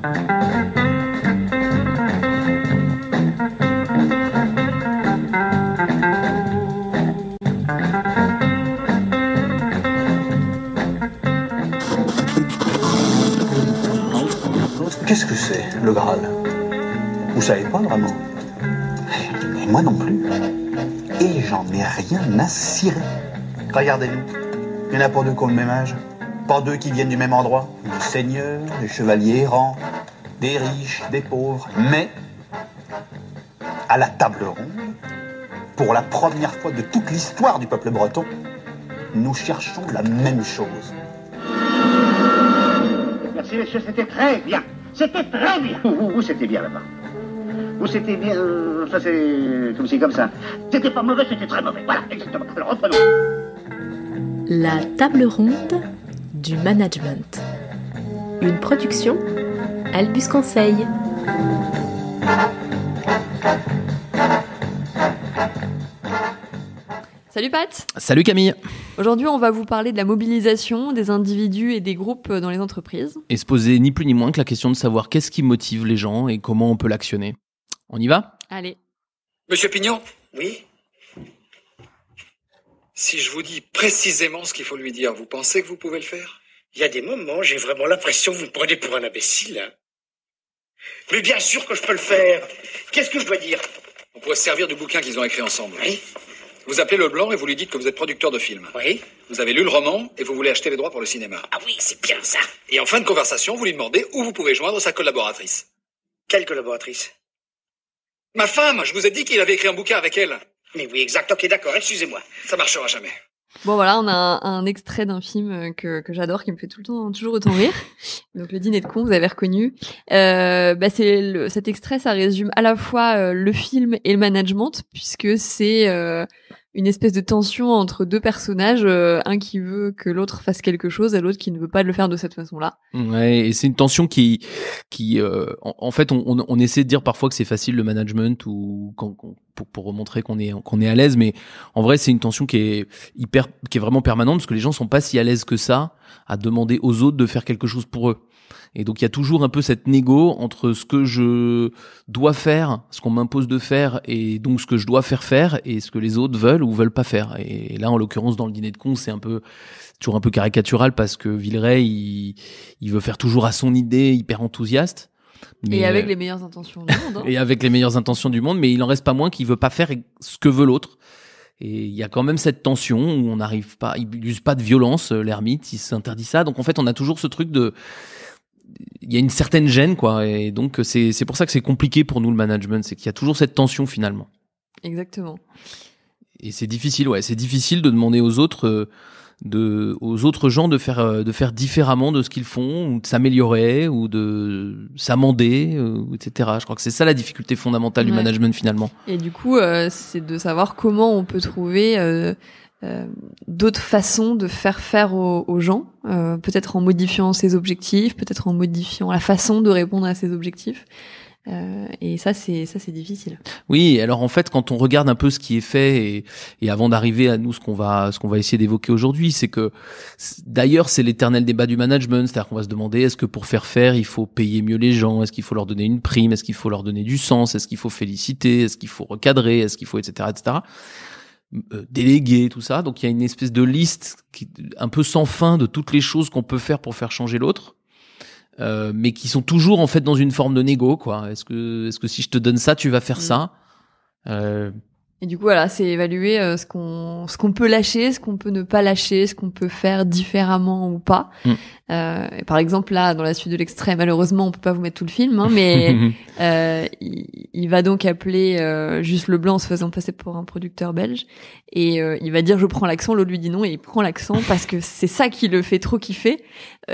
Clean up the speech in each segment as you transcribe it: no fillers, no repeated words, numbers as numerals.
Qu'est-ce que c'est, le Graal? Vous savez pas vraiment? Et moi non plus. Et j'en ai rien à cirer. Regardez-nous. Il y en a pas deux qui ont le même âge. Pas deux qui viennent du même endroit. Des seigneurs, des chevaliers errants, des riches, des pauvres. Mais, à la table ronde, pour la première fois de toute l'histoire du peuple breton, nous cherchons la même chose. Merci, monsieur, c'était très bien. C'était très bien. Vous, c'était bien là-bas. Vous, c'était bien. Ça, c'est comme si, comme ça. C'était pas mauvais, c'était très mauvais. Voilà, exactement. Alors, reprenons. La table ronde du management. Une production Albus Conseil. Salut Pat. Salut Camille. Aujourd'hui, on va vous parler de la mobilisation des individus et des groupes dans les entreprises. Et se poser ni plus ni moins que la question de savoir qu'est-ce qui motive les gens et comment on peut l'actionner. On y va ? Allez. Monsieur Pignon ? Oui. Si je vous dis précisément ce qu'il faut lui dire, vous pensez que vous pouvez le faire ? Il y a des moments, j'ai vraiment l'impression que vous me prenez pour un imbécile. Mais bien sûr que je peux le faire. Qu'est-ce que je dois dire ? On pourrait se servir du bouquin qu'ils ont écrit ensemble. Oui. Vous appelez Leblanc et vous lui dites que vous êtes producteur de films. Oui. Vous avez lu le roman et vous voulez acheter les droits pour le cinéma. Ah oui, c'est bien ça. Et en fin de conversation, vous lui demandez où vous pouvez joindre sa collaboratrice. Quelle collaboratrice ? Ma femme, je vous ai dit qu'il avait écrit un bouquin avec elle. Mais oui, exact, ok, d'accord, excusez-moi. Ça marchera jamais. Bon voilà, on a un extrait d'un film que j'adore, qui me fait toujours autant rire. Donc le dîner de cons, vous avez reconnu. Cet extrait, ça résume à la fois le film et le management, puisque c'est une espèce de tension entre deux personnages, un qui veut que l'autre fasse quelque chose et l'autre qui ne veut pas le faire de cette façon-là. Ouais, et c'est une tension qui en fait, on essaie de dire parfois que c'est facile le management ou pour remontrer qu'on est à l'aise, mais en vrai, c'est une tension qui est vraiment permanente parce que les gens sont pas si à l'aise que ça à demander aux autres de faire quelque chose pour eux. Et donc il y a toujours un peu cette négo entre ce que je dois faire, ce qu'on m'impose de faire, et donc ce que je dois faire, et ce que les autres veulent ou veulent pas faire. Et là, en l'occurrence, dans le dîner de cons, c'est toujours un peu caricatural parce que Villeray, il veut faire toujours à son idée, hyper enthousiaste. Mais, et avec les meilleures intentions du monde. Hein. Et avec les meilleures intentions du monde, mais il en reste pas moins qu'il veut pas faire ce que veut l'autre. Et il y a quand même cette tension où on n'arrive pas, il use pas de violence, l'ermite, il s'interdit ça. Donc en fait, on a toujours ce truc il y a une certaine gêne, quoi, et donc c'est pour ça que c'est compliqué pour nous le management, c'est qu'il y a toujours cette tension finalement. Exactement. Et c'est difficile de demander aux autres gens de faire différemment de ce qu'ils font, ou de s'améliorer, ou de s'amender, etc. Je crois que c'est ça la difficulté fondamentale du management finalement. Et du coup, c'est de savoir comment on peut trouver d'autres façons de faire aux gens, peut-être en modifiant ses objectifs, peut-être en modifiant la façon de répondre à ces objectifs. Et ça c'est difficile. Oui, alors en fait, quand on regarde un peu ce qui est fait et avant d'arriver à nous ce qu'on va essayer d'évoquer aujourd'hui, c'est que d'ailleurs c'est l'éternel débat du management, c'est-à-dire qu'on va se demander est-ce que pour faire il faut payer mieux les gens, est-ce qu'il faut leur donner une prime, est-ce qu'il faut leur donner du sens, est-ce qu'il faut féliciter, est-ce qu'il faut recadrer, est-ce qu'il faut etc. Déléguer, tout ça. Donc il y a une espèce de liste un peu sans fin de toutes les choses qu'on peut faire pour faire changer l'autre, mais qui sont toujours en fait dans une forme de négo, quoi. Est-ce que si je te donne ça, tu vas faire ça Et du coup, voilà, c'est évaluer ce qu'on peut lâcher, ce qu'on peut ne pas lâcher, ce qu'on peut faire différemment ou pas. Et par exemple, là, dans la suite de l'extrait, malheureusement, on peut pas vous mettre tout le film, hein, mais il va donc appeler juste Leblanc en se faisant passer pour un producteur belge, et il va dire je prends l'accent, l'autre lui dit non, et il prend l'accent parce que c'est ça qui le fait trop kiffer.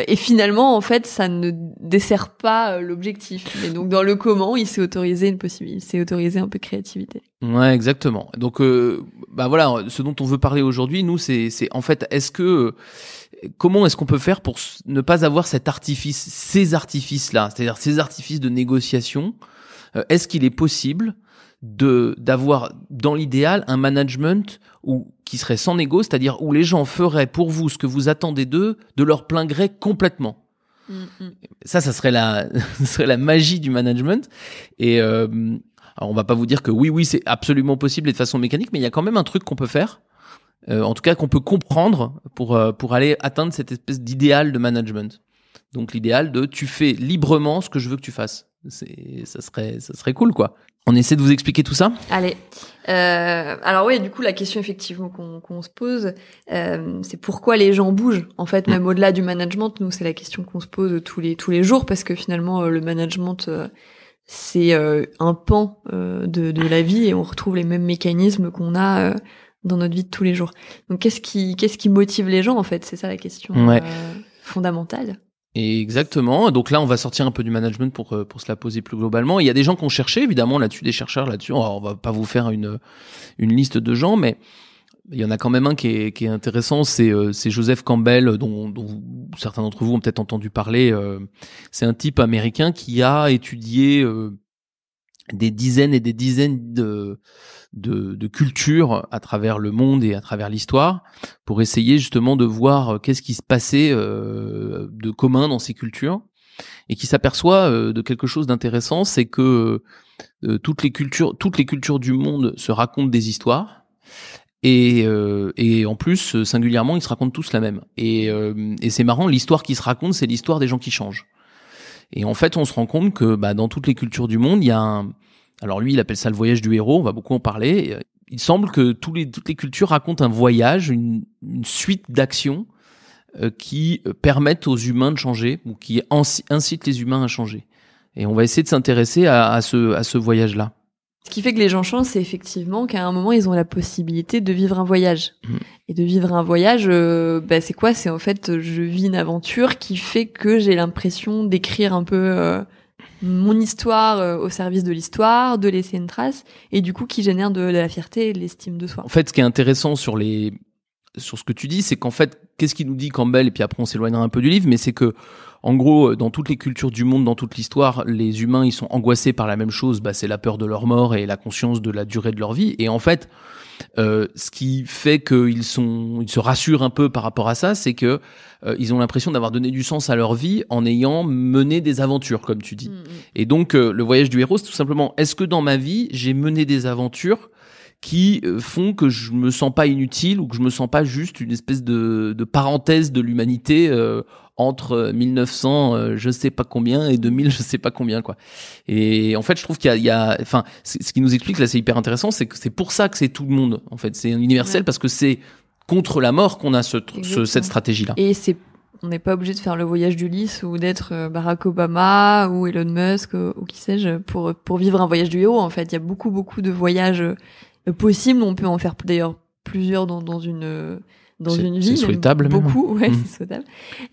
Et finalement, en fait, ça ne dessert pas l'objectif. Mais donc, dans le comment, il s'est autorisé une possibilité, il s'est autorisé un peu de créativité. Ouais, exactement. Donc, voilà, ce dont on veut parler aujourd'hui, nous, c'est en fait, comment est-ce qu'on peut faire pour ne pas avoir ces artifices-là, c'est-à-dire ces artifices de négociation. Est-ce qu'il est possible d'avoir, dans l'idéal, un management qui serait sans négo, c'est-à-dire où les gens feraient pour vous ce que vous attendez d'eux de leur plein gré complètement. Ça serait ça serait la magie du management. Et alors on va pas vous dire que oui, c'est absolument possible et de façon mécanique, mais il y a quand même un truc qu'on peut faire. En tout cas, qu'on peut comprendre pour aller atteindre cette espèce d'idéal de management. Donc l'idéal de tu fais librement ce que je veux que tu fasses. Ça serait cool, quoi. On essaie de vous expliquer tout ça ? Allez. Alors oui, du coup, la question effectivement qu'on se pose, c'est pourquoi les gens bougent. En fait, même au-delà du management, nous, c'est la question qu'on se pose tous les jours, parce que finalement, le management, c'est un pan de la vie, et on retrouve les mêmes mécanismes qu'on a dans notre vie de tous les jours. Donc, qu'est-ce qui motive les gens, en fait ? C'est ça la question fondamentale. Et exactement. Donc là, on va sortir un peu du management pour se la poser plus globalement. Il y a des gens qui ont cherché, évidemment, là-dessus, des chercheurs là-dessus. Alors, on va pas vous faire une liste de gens, mais il y en a quand même un qui est intéressant. C'est Joseph Campbell, dont certains d'entre vous ont peut-être entendu parler. C'est un type américain qui a étudié des dizaines et des dizaines de cultures à travers le monde et à travers l'histoire pour essayer justement de voir qu'est-ce qui se passait de commun dans ces cultures, et qui s'aperçoit de quelque chose d'intéressant, c'est que toutes les cultures du monde se racontent des histoires, et en plus singulièrement ils se racontent tous la même, et c'est marrant, l'histoire qui se raconte, c'est l'histoire des gens qui changent. Et en fait, on se rend compte que dans toutes les cultures du monde, il y a alors lui, il appelle ça le voyage du héros, on va beaucoup en parler. Il semble que toutes les cultures racontent un voyage, une suite d'actions qui permettent aux humains de changer, ou qui incitent les humains à changer. Et on va essayer de s'intéresser à ce voyage-là. Ce qui fait que les gens changent, c'est effectivement qu'à un moment, ils ont la possibilité de vivre un voyage. Et de vivre un voyage, c'est quoi ? C'est en fait, je vis une aventure qui fait que j'ai l'impression d'écrire un peu mon histoire au service de l'histoire, de laisser une trace, et du coup qui génère de la fierté et de l'estime de soi. En fait, ce qui est intéressant sur ce que tu dis, c'est qu'en fait, qu'est-ce qu'il nous dit Campbell, et puis après on s'éloignera un peu du livre, mais c'est que en gros, dans toutes les cultures du monde, dans toute l'histoire, les humains, ils sont angoissés par la même chose, c'est la peur de leur mort et la conscience de la durée de leur vie. Et en fait, ce qui fait qu'ils se rassurent un peu par rapport à ça, c'est que ils ont l'impression d'avoir donné du sens à leur vie en ayant mené des aventures, comme tu dis. Et donc, le voyage du héros, c'est tout simplement, est-ce que dans ma vie, j'ai mené des aventures qui font que je me sens pas inutile, ou que je me sens pas juste une espèce de parenthèse de l'humanité entre 1900 je sais pas combien et 2000 je sais pas combien, quoi. Et en fait, je trouve qu'il y a enfin, ce qui nous explique là, c'est hyper intéressant, c'est que c'est pour ça que c'est tout le monde, en fait, c'est universel, parce que c'est contre la mort qu'on a cette stratégie là. Et on n'est pas obligé de faire le voyage d'Ulysse ou d'être Barack Obama ou Elon Musk ou qui sais-je pour vivre un voyage du héros. En fait, il y a beaucoup de voyages possibles. On peut en faire d'ailleurs plusieurs dans une vie. C'est souhaitable, même. Beaucoup, ouais, c'est souhaitable.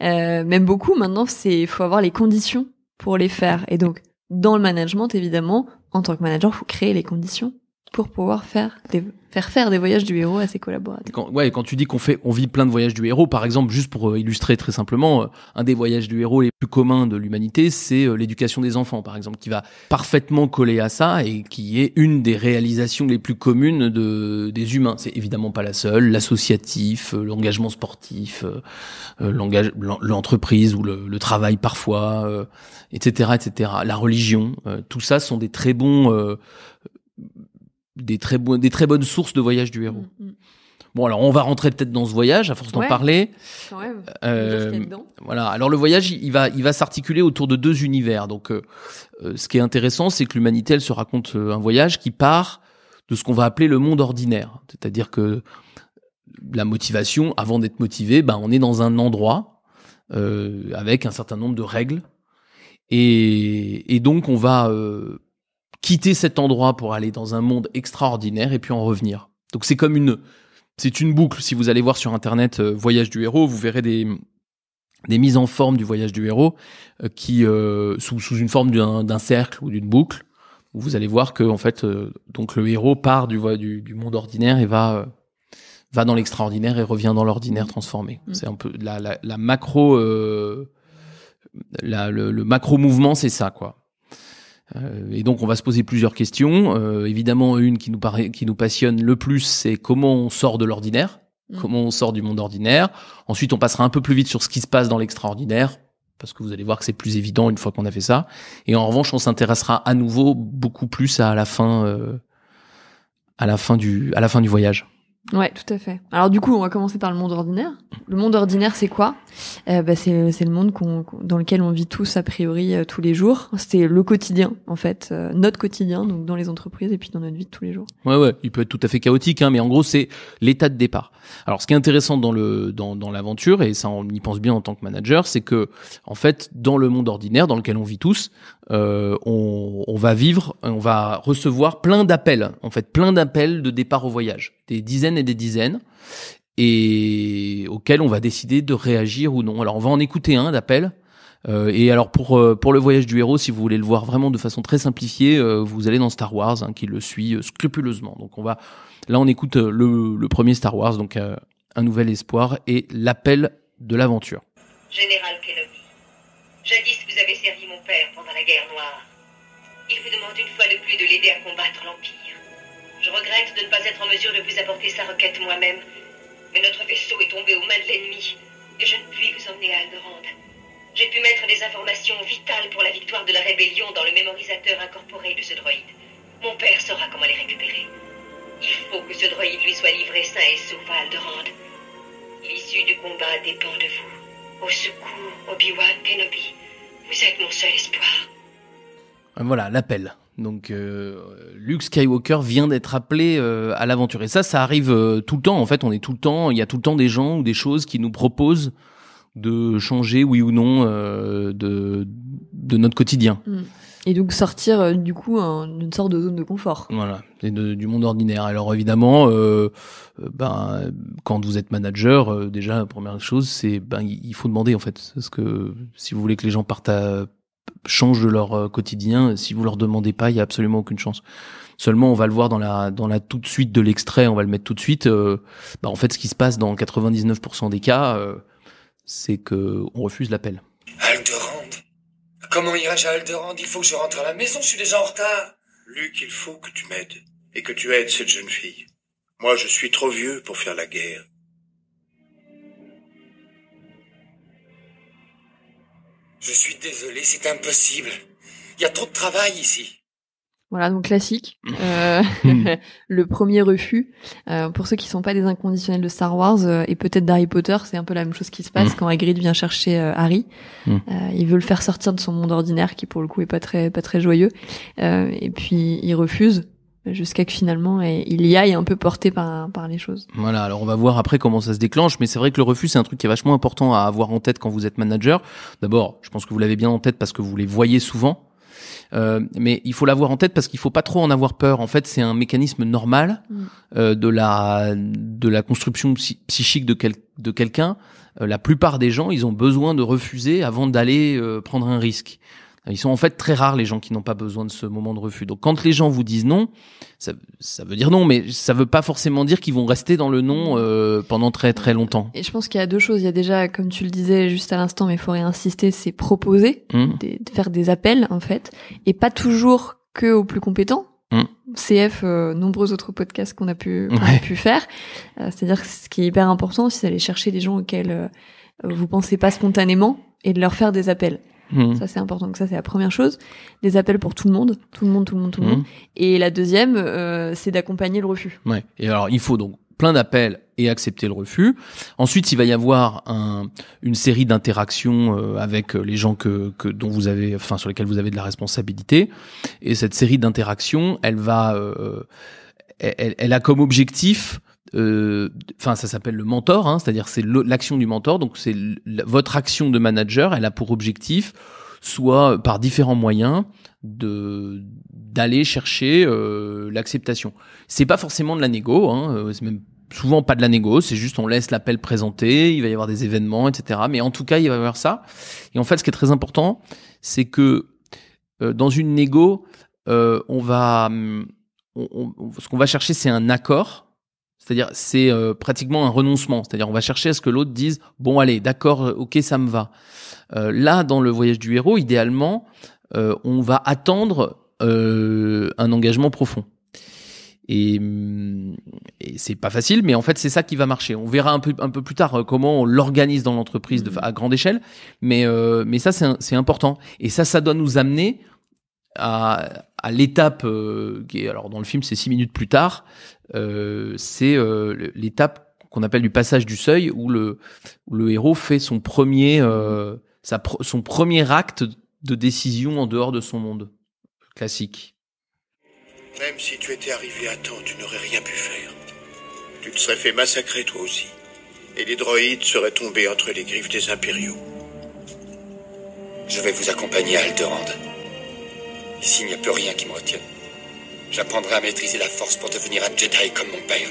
Même beaucoup. Maintenant, faut avoir les conditions pour les faire. Et donc, dans le management, évidemment, en tant que manager, il faut créer les conditions pour pouvoir faire des voyages du héros à ses collaborateurs. Quand tu dis qu'on vit plein de voyages du héros, par exemple, juste pour illustrer très simplement, un des voyages du héros les plus communs de l'humanité, c'est l'éducation des enfants, par exemple, qui va parfaitement coller à ça et qui est une des réalisations les plus communes des humains. C'est évidemment pas la seule, l'associatif, l'engagement sportif, l'entreprise ou le travail parfois, etc., etc. La religion, tout ça sont des très bonnes sources de voyage du héros. Bon, alors on va rentrer peut-être dans ce voyage à force d'en parler. Quand même. Voilà. Alors le voyage, il va s'articuler autour de deux univers. Donc, ce qui est intéressant, c'est que l'humanité, elle se raconte un voyage qui part de ce qu'on va appeler le monde ordinaire. C'est-à-dire que la motivation, avant d'être motivé, on est dans un endroit avec un certain nombre de règles, et donc on va quitter cet endroit pour aller dans un monde extraordinaire et puis en revenir. Donc c'est une boucle. Si vous allez voir sur internet voyage du héros, vous verrez des mises en forme du voyage du héros qui sous une forme d'un cercle ou d'une boucle, où vous allez voir que en fait donc le héros part du monde ordinaire et va dans l'extraordinaire et revient dans l'ordinaire transformé. C'est un peu la macro le macro mouvement, c'est ça, quoi. Et donc on va se poser plusieurs questions. Évidemment, une qui nous passionne le plus, c'est comment on sort de l'ordinaire, comment on sort du monde ordinaire. Ensuite, on passera un peu plus vite sur ce qui se passe dans l'extraordinaire. parce que vous allez voir que c'est plus évident une fois qu'on a fait ça. Et en revanche, on s'intéressera à nouveau beaucoup plus à la fin du voyage. Ouais, tout à fait. Alors du coup, on va commencer par le monde ordinaire. Le monde ordinaire, c'est quoi ? C'est le monde dans lequel on vit tous a priori tous les jours. C'est le quotidien, en fait, notre quotidien, donc dans les entreprises et puis dans notre vie de tous les jours. Ouais, il peut être tout à fait chaotique, mais en gros, c'est l'état de départ. Alors, ce qui est intéressant dans l'aventure, et ça on y pense bien en tant que manager, c'est que en fait, dans le monde ordinaire, dans lequel on vit tous, on va recevoir plein d'appels de départ au voyage, des dizaines et des dizaines, et auxquels on va décider de réagir ou non. Alors on va en écouter un d'appel, et alors pour le voyage du héros, si vous voulez le voir vraiment de façon très simplifiée, vous allez dans Star Wars, qui le suit scrupuleusement. Donc on écoute le premier Star Wars, donc Un Nouvel Espoir et l'appel de l'aventure. Général Kenobi, jadis vous avez servi mon père pendant la guerre noire. Il vous demande une fois de plus de l'aider à combattre l'Empire. Je regrette de ne pas être en mesure de vous apporter sa requête moi-même, mais notre vaisseau est tombé aux mains de l'ennemi, et je ne puis vous emmener à Alderaan. J'ai pu mettre des informations vitales pour la victoire de la rébellion dans le mémorisateur incorporé de ce droïde. Mon père saura comment les récupérer. Il faut que ce droïde lui soit livré sain et sauf à Alderaan. L'issue du combat dépend de vous. Au secours, Obi-Wan Kenobi. Vous êtes mon seul espoir. Voilà, l'appel. Donc Luke Skywalker vient d'être appelé à l'aventure. Et ça arrive tout le temps. En fait, il y a tout le temps des gens ou des choses qui nous proposent de changer, oui ou non, de notre quotidien. Et donc sortir du coup d'une sorte de zone de confort. Voilà, et du monde ordinaire. Alors évidemment, quand vous êtes manager, déjà la première chose, c'est il faut demander en fait, parce que si vous voulez que les gens changent de leur quotidien, si vous leur demandez pas, il y a absolument aucune chance. Seulement, on va le voir dans la toute suite de l'extrait, on va le mettre tout de suite. En fait, ce qui se passe dans 99% des cas, c'est que on refuse l'appel. Alderaan ? Comment irai-je à Alderaan ? Il faut que je rentre à la maison, je suis déjà en retard. Luc, il faut que tu m'aides et que tu aides cette jeune fille. Moi, je suis trop vieux pour faire la guerre. Je suis désolé, c'est impossible. Il y a trop de travail ici. Voilà, donc classique. Le premier refus. Pour ceux qui sont pas des inconditionnels de Star Wars et peut-être d'Harry Potter, c'est un peu la même chose qui se passe quand Hagrid vient chercher Harry. Il veut le faire sortir de son monde ordinaire qui pour le coup est pas très joyeux. Et puis il refuse jusqu'à que finalement il y aille un peu porté par les choses. Voilà, alors on va voir après comment ça se déclenche, mais c'est vrai que le refus c'est un truc qui est vachement important à avoir en tête quand vous êtes manager. D'abord, je pense que vous l'avez bien en tête parce que vous les voyez souvent. Mais il faut l'avoir en tête parce qu'il faut pas trop en avoir peur. En fait, c'est un mécanisme normal de la construction psychique de quelqu'un. La plupart des gens, ils ont besoin de refuser avant d'aller prendre un risque. Ils sont en fait très rares les gens qui n'ont pas besoin de ce moment de refus. Donc quand les gens vous disent non, ça veut dire non, mais ça veut pas forcément dire qu'ils vont rester dans le non pendant très très longtemps. Et je pense qu'il y a deux choses. Il y a déjà, comme tu le disais juste à l'instant, mais il faut réinsister, c'est proposer, de faire des appels en fait, et pas toujours que aux plus compétents. CF, nombreux autres podcasts qu'on a pu faire. C'est-à-dire que ce qui est hyper important, c'est d'aller chercher des gens auxquels vous pensez pas spontanément et de leur faire des appels. Ça c'est important, donc ça c'est la première chose. Des appels pour tout le monde. Et la deuxième, c'est d'accompagner le refus. Ouais. Et alors il faut donc plein d'appels et accepter le refus. Ensuite, il va y avoir une série d'interactions avec les gens dont vous avez, enfin sur lesquels vous avez de la responsabilité. Et cette série d'interactions, elle a comme objectif. Ça s'appelle le mentor, c'est-à-dire c'est l'action du mentor. Donc c'est votre action de manager. Elle a pour objectif, soit par différents moyens, d'aller chercher l'acceptation. C'est pas forcément de la négo, c'est même souvent pas de la négo. C'est juste on laisse l'appel présenter. Il va y avoir des événements, etc. Mais en tout cas, il va y avoir ça. Et en fait, ce qui est très important, c'est que dans une négo, ce qu'on va chercher, c'est un accord. C'est-à-dire, c'est pratiquement un renoncement. C'est-à-dire, on va chercher à ce que l'autre dise « Bon, allez, d'accord, ok, ça me va ». Là, dans le voyage du héros, idéalement, on va attendre un engagement profond. Et c'est pas facile, mais en fait c'est ça qui va marcher. On verra un peu plus tard comment on l'organise dans l'entreprise à grande échelle, mais ça c'est important. Et ça doit nous amener à l'étape qui est, alors dans le film c'est 6 minutes plus tard, c'est l'étape qu'on appelle du passage du seuil, où le héros fait son premier acte de décision en dehors de son monde classique. Même si tu étais arrivé à temps, tu n'aurais rien pu faire. Tu te serais fait massacrer toi aussi. Et les droïdes seraient tombés entre les griffes des impériaux. Je vais vous accompagner à Alderaan. Ici, il n'y a plus rien qui me retienne. J'apprendrai à maîtriser la force pour devenir un Jedi comme mon père.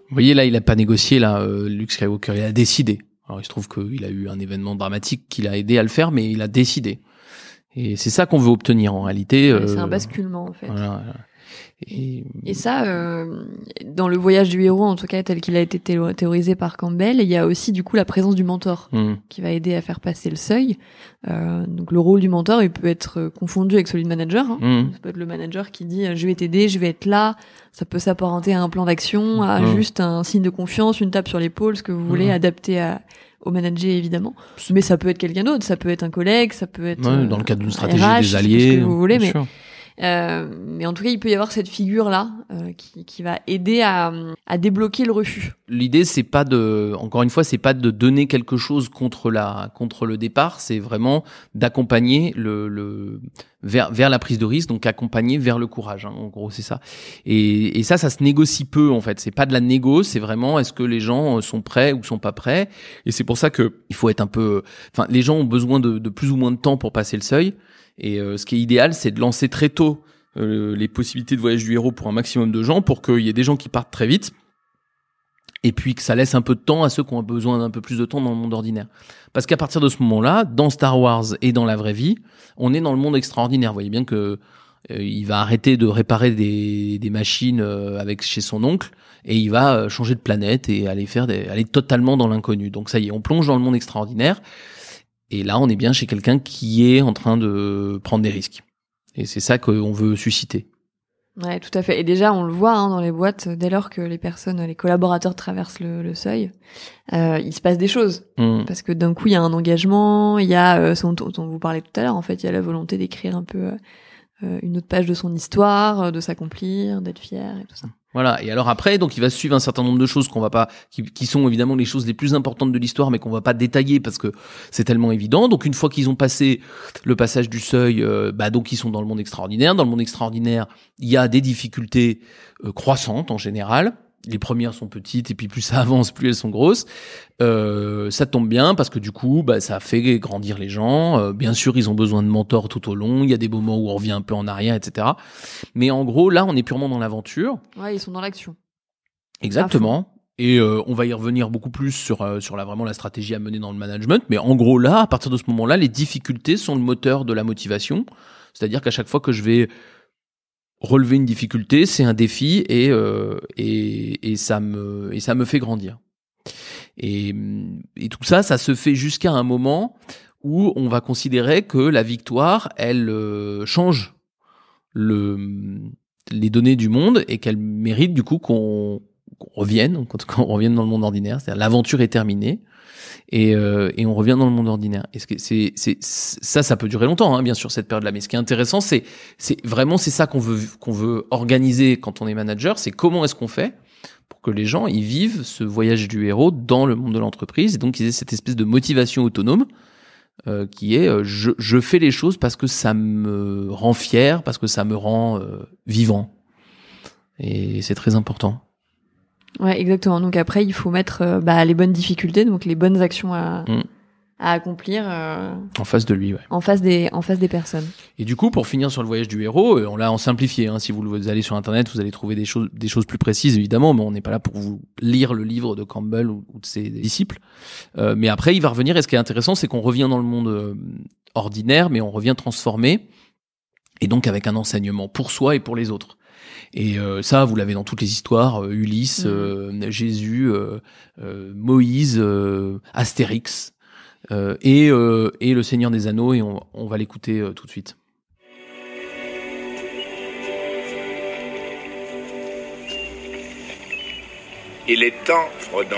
Vous voyez, là, il a pas négocié, là, Luke Skywalker, il a décidé. Alors, il se trouve qu'il a eu un événement dramatique qui l'a aidé à le faire, mais il a décidé. Et c'est ça qu'on veut obtenir, en réalité. C'est un basculement, en fait. Voilà. Et ça, dans le voyage du héros, en tout cas tel qu'il a été théorisé par Campbell, il y a aussi du coup la présence du mentor qui va aider à faire passer le seuil. Donc le rôle du mentor, il peut être confondu avec celui de manager. Ça peut être le manager qui dit je vais t'aider, je vais être là. Ça peut s'apparenter à un plan d'action, à juste un signe de confiance, une tape sur l'épaule, ce que vous voulez, adapté au manager évidemment. Mais ça peut être quelqu'un d'autre, ça peut être un collègue, ça peut être dans le cadre d'une stratégie RH, des alliés, ce que vous voulez, mais sûr. Mais en tout cas, il peut y avoir cette figure-là qui va aider à débloquer le refus. L'idée, c'est pas encore une fois, c'est pas de donner quelque chose contre le départ, c'est vraiment d'accompagner vers la prise de risque, donc accompagner vers le courage. En gros, c'est ça. Et ça se négocie peu en fait. C'est pas de la négo, c'est vraiment est-ce que les gens sont prêts ou sont pas prêts. Et c'est pour ça que il faut être un peu. Enfin, les gens ont besoin de plus ou moins de temps pour passer le seuil. Et ce qui est idéal, c'est de lancer très tôt les possibilités de voyage du héros pour un maximum de gens, pour qu'il y ait des gens qui partent très vite, et puis que ça laisse un peu de temps à ceux qui ont besoin d'un peu plus de temps dans le monde ordinaire. Parce qu'à partir de ce moment-là, dans Star Wars et dans la vraie vie, on est dans le monde extraordinaire. Vous voyez bien que il va arrêter de réparer des machines chez son oncle, et il va changer de planète et aller totalement dans l'inconnu. Donc ça y est, on plonge dans le monde extraordinaire. Et là, on est bien chez quelqu'un qui est en train de prendre des risques. Et c'est ça qu'on veut susciter. Ouais, tout à fait. Et déjà, on le voit dans les boîtes, dès lors que les collaborateurs traversent le seuil, il se passe des choses. Parce que d'un coup, il y a un engagement, il y a ce dont vous parlez tout à l'heure, en fait, il y a la volonté d'écrire un peu une autre page de son histoire, de s'accomplir, d'être fier et tout ça. Voilà. Et alors après, donc il va suivre un certain nombre de choses qui sont évidemment les choses les plus importantes de l'histoire, mais qu'on va pas détailler parce que c'est tellement évident. Donc une fois qu'ils ont passé le passage du seuil, donc ils sont dans le monde extraordinaire. Dans le monde extraordinaire, il y a des difficultés croissantes en général. Les premières sont petites et puis plus ça avance, plus elles sont grosses. Ça tombe bien parce que du coup, ça fait grandir les gens. Bien sûr, ils ont besoin de mentors tout au long. Il y a des moments où on revient un peu en arrière, etc. Mais en gros, là, on est purement dans l'aventure. Ouais, ils sont dans l'action. Exactement. Et on va y revenir beaucoup plus sur vraiment la stratégie à mener dans le management. Mais en gros, là, à partir de ce moment-là, les difficultés sont le moteur de la motivation. C'est-à-dire qu'à chaque fois que je vais relever une difficulté, c'est un défi et ça me fait grandir. Et tout ça se fait jusqu'à un moment où on va considérer que la victoire, elle change les données du monde et qu'elle mérite du coup qu'on revienne dans le monde ordinaire. C'est-à-dire l'aventure est terminée. Et on revient dans le monde ordinaire. Et ça peut durer longtemps, bien sûr, cette période-là. Mais ce qui est intéressant, c'est vraiment ça qu'on veut organiser quand on est manager. C'est comment est-ce qu'on fait pour que les gens ils vivent ce voyage du héros dans le monde de l'entreprise, et donc ils aient cette espèce de motivation autonome qui est je fais les choses parce que ça me rend fier, parce que ça me rend vivant. Et c'est très important. Ouais, exactement. Donc après, il faut mettre les bonnes difficultés, donc les bonnes actions à accomplir en face de lui, ouais. En face des personnes. Et du coup, pour finir sur le voyage du héros, on l'a en simplifié. Si vous allez sur Internet, vous allez trouver des choses plus précises, évidemment, mais on n'est pas là pour vous lire le livre de Campbell ou de ses disciples. Mais après, il va revenir. Et ce qui est intéressant, c'est qu'on revient dans le monde ordinaire, mais on revient transformé, et donc avec un enseignement pour soi et pour les autres. Et ça, vous l'avez dans toutes les histoires, Ulysse, Jésus, Moïse, Astérix, et le Seigneur des Anneaux, et on va l'écouter tout de suite. Il est temps, Frodon.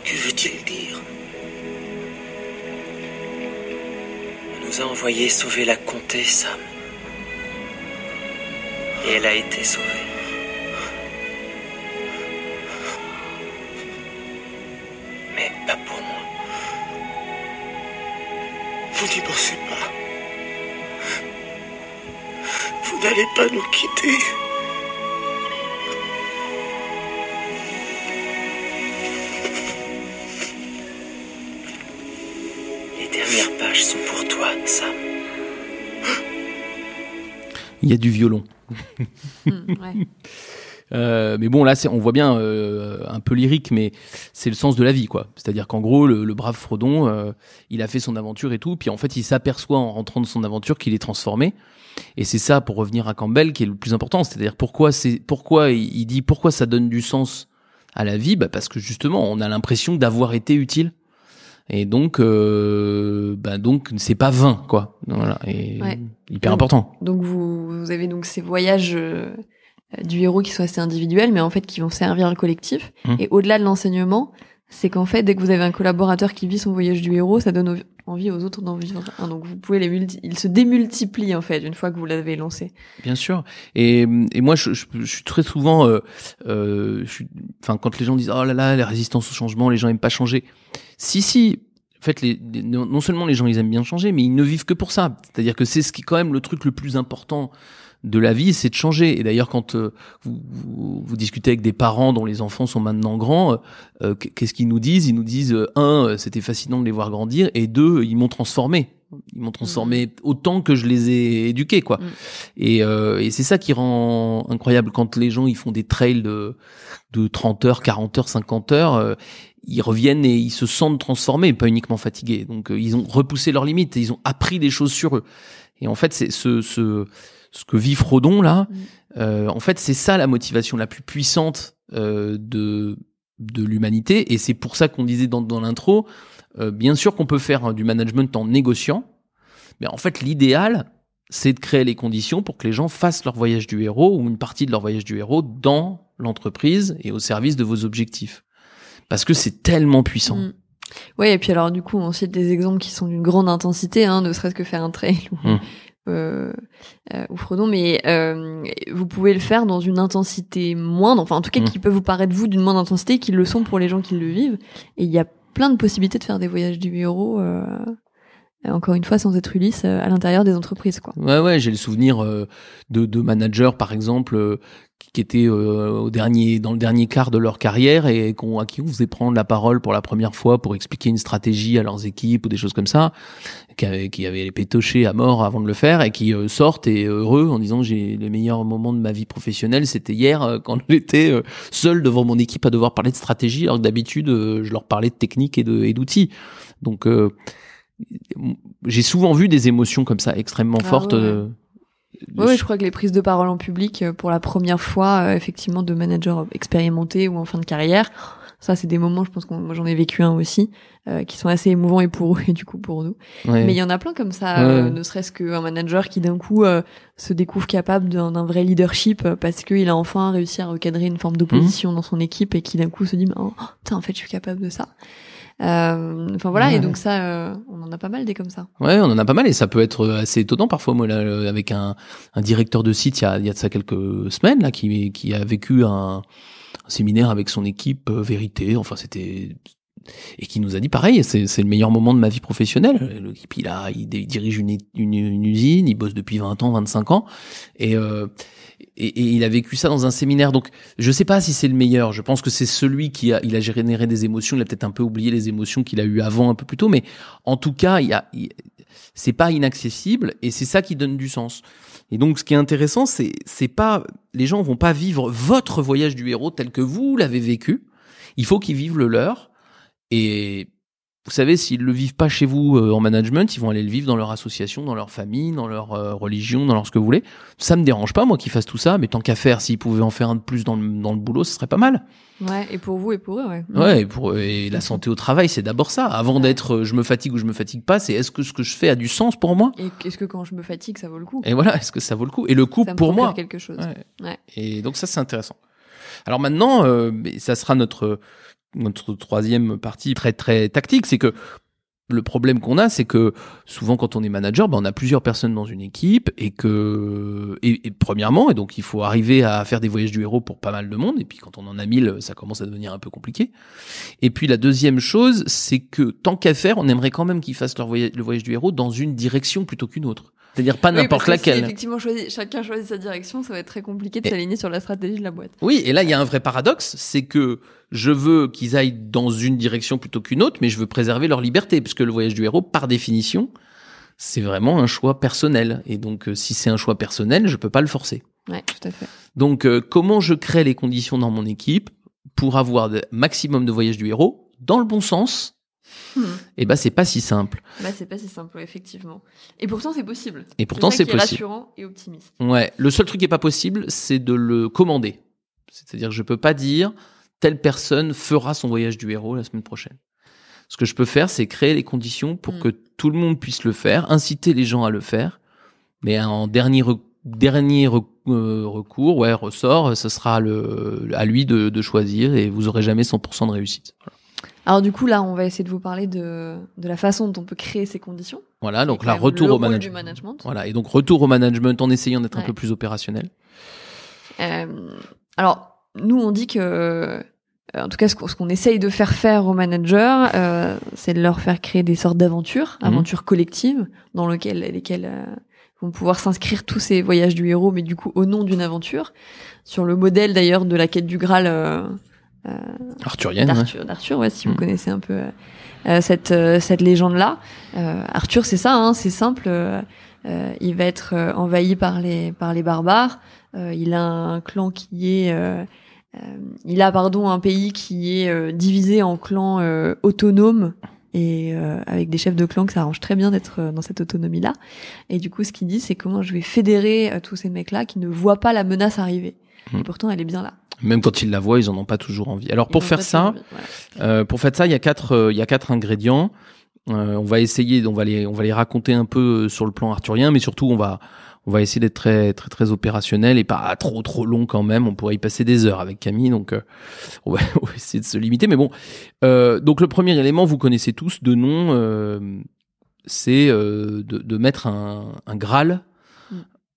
Que veut-il dire? On nous a envoyé sauver la comtesse, Sam. Et elle a été sauvée. Mais pas pour moi. Vous n'y pensez pas. Vous n'allez pas nous quitter. Les dernières pages sont pour toi, Sam. Il y a du violon. Ouais. Mais bon, là, on voit bien un peu lyrique, mais c'est le sens de la vie, quoi. C'est-à-dire qu'en gros, le brave Frodon, il a fait son aventure et tout, puis en fait, il s'aperçoit en rentrant de son aventure qu'il est transformé. Et c'est ça, pour revenir à Campbell, qui est le plus important. C'est-à-dire pourquoi il dit pourquoi ça donne du sens à la vie, parce que justement, on a l'impression d'avoir été utile. Et donc c'est pas vain, quoi. Voilà, et ouais. Hyper important. Donc vous avez donc ces voyages du héros qui sont assez individuels, mais en fait qui vont servir le collectif. Et au-delà de l'enseignement, c'est qu'en fait, dès que vous avez un collaborateur qui vit son voyage du héros, ça donne envie aux autres d'en vivre. Donc vous pouvez il se démultiplie en fait une fois que vous l'avez lancé. Bien sûr. Et moi je suis très souvent, quand les gens disent oh là là, la résistance au changement, les gens aiment pas changer. Si. En fait, non seulement les gens ils aiment bien changer, mais ils ne vivent que pour ça. C'est-à-dire que c'est ce qui est quand même le truc le plus important de la vie, c'est de changer. Et d'ailleurs, quand vous discutez avec des parents dont les enfants sont maintenant grands, qu'est-ce qu'ils nous disent? Ils nous disent c'était fascinant de les voir grandir, et 2, ils m'ont transformé. Ils m'ont transformé autant que je les ai éduqués, quoi. Et c'est ça qui rend incroyable quand les gens ils font des trails de 30 heures, 40 heures, 50 heures. Ils reviennent et ils se sentent transformés, pas uniquement fatigués. Donc ils ont repoussé leurs limites et ils ont appris des choses sur eux. Et en fait, c'est ce que vit Frodon là. En fait, c'est ça la motivation la plus puissante de l'humanité. Et c'est pour ça qu'on disait dans l'intro, bien sûr qu'on peut faire du management en négociant, mais en fait l'idéal, c'est de créer les conditions pour que les gens fassent leur voyage du héros ou une partie de leur voyage du héros dans l'entreprise et au service de vos objectifs. Parce que c'est tellement puissant. Ouais, et puis alors du coup, on cite des exemples qui sont d'une grande intensité, ne serait-ce que faire un trail ou Frodon, mais vous pouvez le faire dans une intensité moindre, enfin en tout cas qui peut vous paraître vous d'une moindre intensité, qui le sont pour les gens qui le vivent. Et il y a plein de possibilités de faire des voyages du héros. Encore une fois, sans être Ulysse, à l'intérieur des entreprises, quoi. Ouais, j'ai le souvenir de managers, par exemple, qui étaient dans le dernier quart de leur carrière et à qui on faisait prendre la parole pour la première fois pour expliquer une stratégie à leurs équipes ou des choses comme ça, qui avaient les pétochés à mort avant de le faire et qui sortent et heureux en disant j'ai les meilleurs moments de ma vie professionnelle, c'était hier quand j'étais seul devant mon équipe à devoir parler de stratégie alors que d'habitude je leur parlais de technique et d'outils. Donc j'ai souvent vu des émotions comme ça extrêmement fortes. Ouais, je crois que les prises de parole en public pour la première fois, effectivement, de managers expérimentés ou en fin de carrière, ça c'est des moments, je pense que moi j'en ai vécu un aussi, qui sont assez émouvants et pour eux et du coup pour nous. Ouais. Mais il y en a plein comme ça, ne serait-ce qu'un manager qui d'un coup se découvre capable d'un vrai leadership parce qu'il a enfin réussi à recadrer une forme d'opposition dans son équipe et qui d'un coup se dit en fait je suis capable de ça. Enfin voilà, et donc ça, on en a pas mal des comme ça. Ouais, on en a pas mal et ça peut être assez étonnant parfois. Moi, là, avec un directeur de site, il y a de ça quelques semaines là, qui a vécu un séminaire avec son équipe vérité. Enfin, c'était et qui nous a dit pareil, c'est le meilleur moment de ma vie professionnelle. L'équipe, il dirige une usine, il bosse depuis 20 ans, 25 ans, et il a vécu ça dans un séminaire. Donc, je sais pas si c'est le meilleur. Je pense que c'est celui il a généré des émotions. Il a peut-être un peu oublié les émotions qu'il a eues avant, un peu plus tôt. Mais en tout cas, c'est pas inaccessible et c'est ça qui donne du sens. Et donc, ce qui est intéressant, c'est pas, les gens vont pas vivre votre voyage du héros tel que vous l'avez vécu. Il faut qu'ils vivent le leur. Et vous savez, s'ils le vivent pas chez vous en management, ils vont aller le vivre dans leur association, dans leur famille, dans leur religion, dans leur ce que vous voulez. Ça me dérange pas, moi, qu'ils fassent tout ça, mais tant qu'à faire, s'ils pouvaient en faire un de plus dans le boulot, ce serait pas mal. Ouais, et pour vous et pour eux, ouais. Ouais, et la santé au travail, c'est d'abord ça. Avant d'être je me fatigue ou je me fatigue pas, c'est est-ce que ce que je fais a du sens pour moi? Et est-ce que quand je me fatigue, ça vaut le coup? Et voilà, est-ce que ça vaut le coup? Et le coup, pour moi. Quelque chose. Ouais. Et donc ça, c'est intéressant. Alors maintenant, ça sera notre troisième partie très très tactique, c'est que le problème qu'on a, c'est que souvent quand on est manager, on a plusieurs personnes dans une équipe et premièrement, et donc il faut arriver à faire des voyages du héros pour pas mal de monde, et puis quand on en a 1000, ça commence à devenir un peu compliqué. Et puis la deuxième chose, c'est que tant qu'à faire, on aimerait quand même qu'ils fassent le voyage du héros dans une direction plutôt qu'une autre. C'est-à-dire pas n'importe laquelle. Si effectivement chacun choisit sa direction, ça va être très compliqué de s'aligner sur la stratégie de la boîte. Oui, et là il y a un vrai paradoxe, c'est que je veux qu'ils aillent dans une direction plutôt qu'une autre, mais je veux préserver leur liberté, puisque le voyage du héros, par définition, c'est vraiment un choix personnel. Et donc si c'est un choix personnel, je peux pas le forcer. Ouais, tout à fait. Donc comment je crée les conditions dans mon équipe pour avoir le maximum de voyages du héros dans le bon sens? Et c'est pas si simple. C'est pas si simple, effectivement. Et pourtant, c'est possible. Et pourtant, c'est possible. Rassurant et optimiste. Ouais. Le seul truc qui est pas possible, c'est de le commander. C'est-à-dire que je peux pas dire telle personne fera son voyage du héros la semaine prochaine. Ce que je peux faire, c'est créer les conditions pour que tout le monde puisse le faire, inciter les gens à le faire. Mais en dernier recours, ressort, ce sera à lui de choisir et vous aurez jamais 100% de réussite. Voilà. Alors du coup, là, on va essayer de vous parler de la façon dont on peut créer ces conditions. Voilà, donc là, retour au management. Voilà, et donc retour au management en essayant d'être un peu plus opérationnel. Alors, nous, on dit que, en tout cas, ce qu'on essaye de faire aux managers, c'est de leur faire créer des sortes d'aventures collectives, dans lesquelles vont pouvoir s'inscrire tous ces voyages du héros, mais du coup, au nom d'une aventure, sur le modèle d'ailleurs de la quête du Graal. Arthurienne, d'Arthur, si vous connaissez un peu cette légende-là. Arthur, c'est ça, c'est simple. Il va être envahi par les barbares. Il a un clan un pays qui est divisé en clans autonomes et avec des chefs de clan que ça arrange très bien d'être dans cette autonomie-là. Et du coup, ce qu'il dit, c'est comment je vais fédérer tous ces mecs-là qui ne voient pas la menace arriver. Et pourtant, elle est bien là. Même quand ils la voient, ils en ont pas toujours envie. Alors pour faire ça, il y a quatre ingrédients. On va essayer, on va les raconter un peu sur le plan arthurien, mais surtout on va essayer d'être très très très opérationnel et pas trop long quand même. On pourrait y passer des heures avec Camille, donc on va essayer de se limiter. Mais bon, donc le premier élément, vous connaissez tous de nom, c'est de mettre un Graal.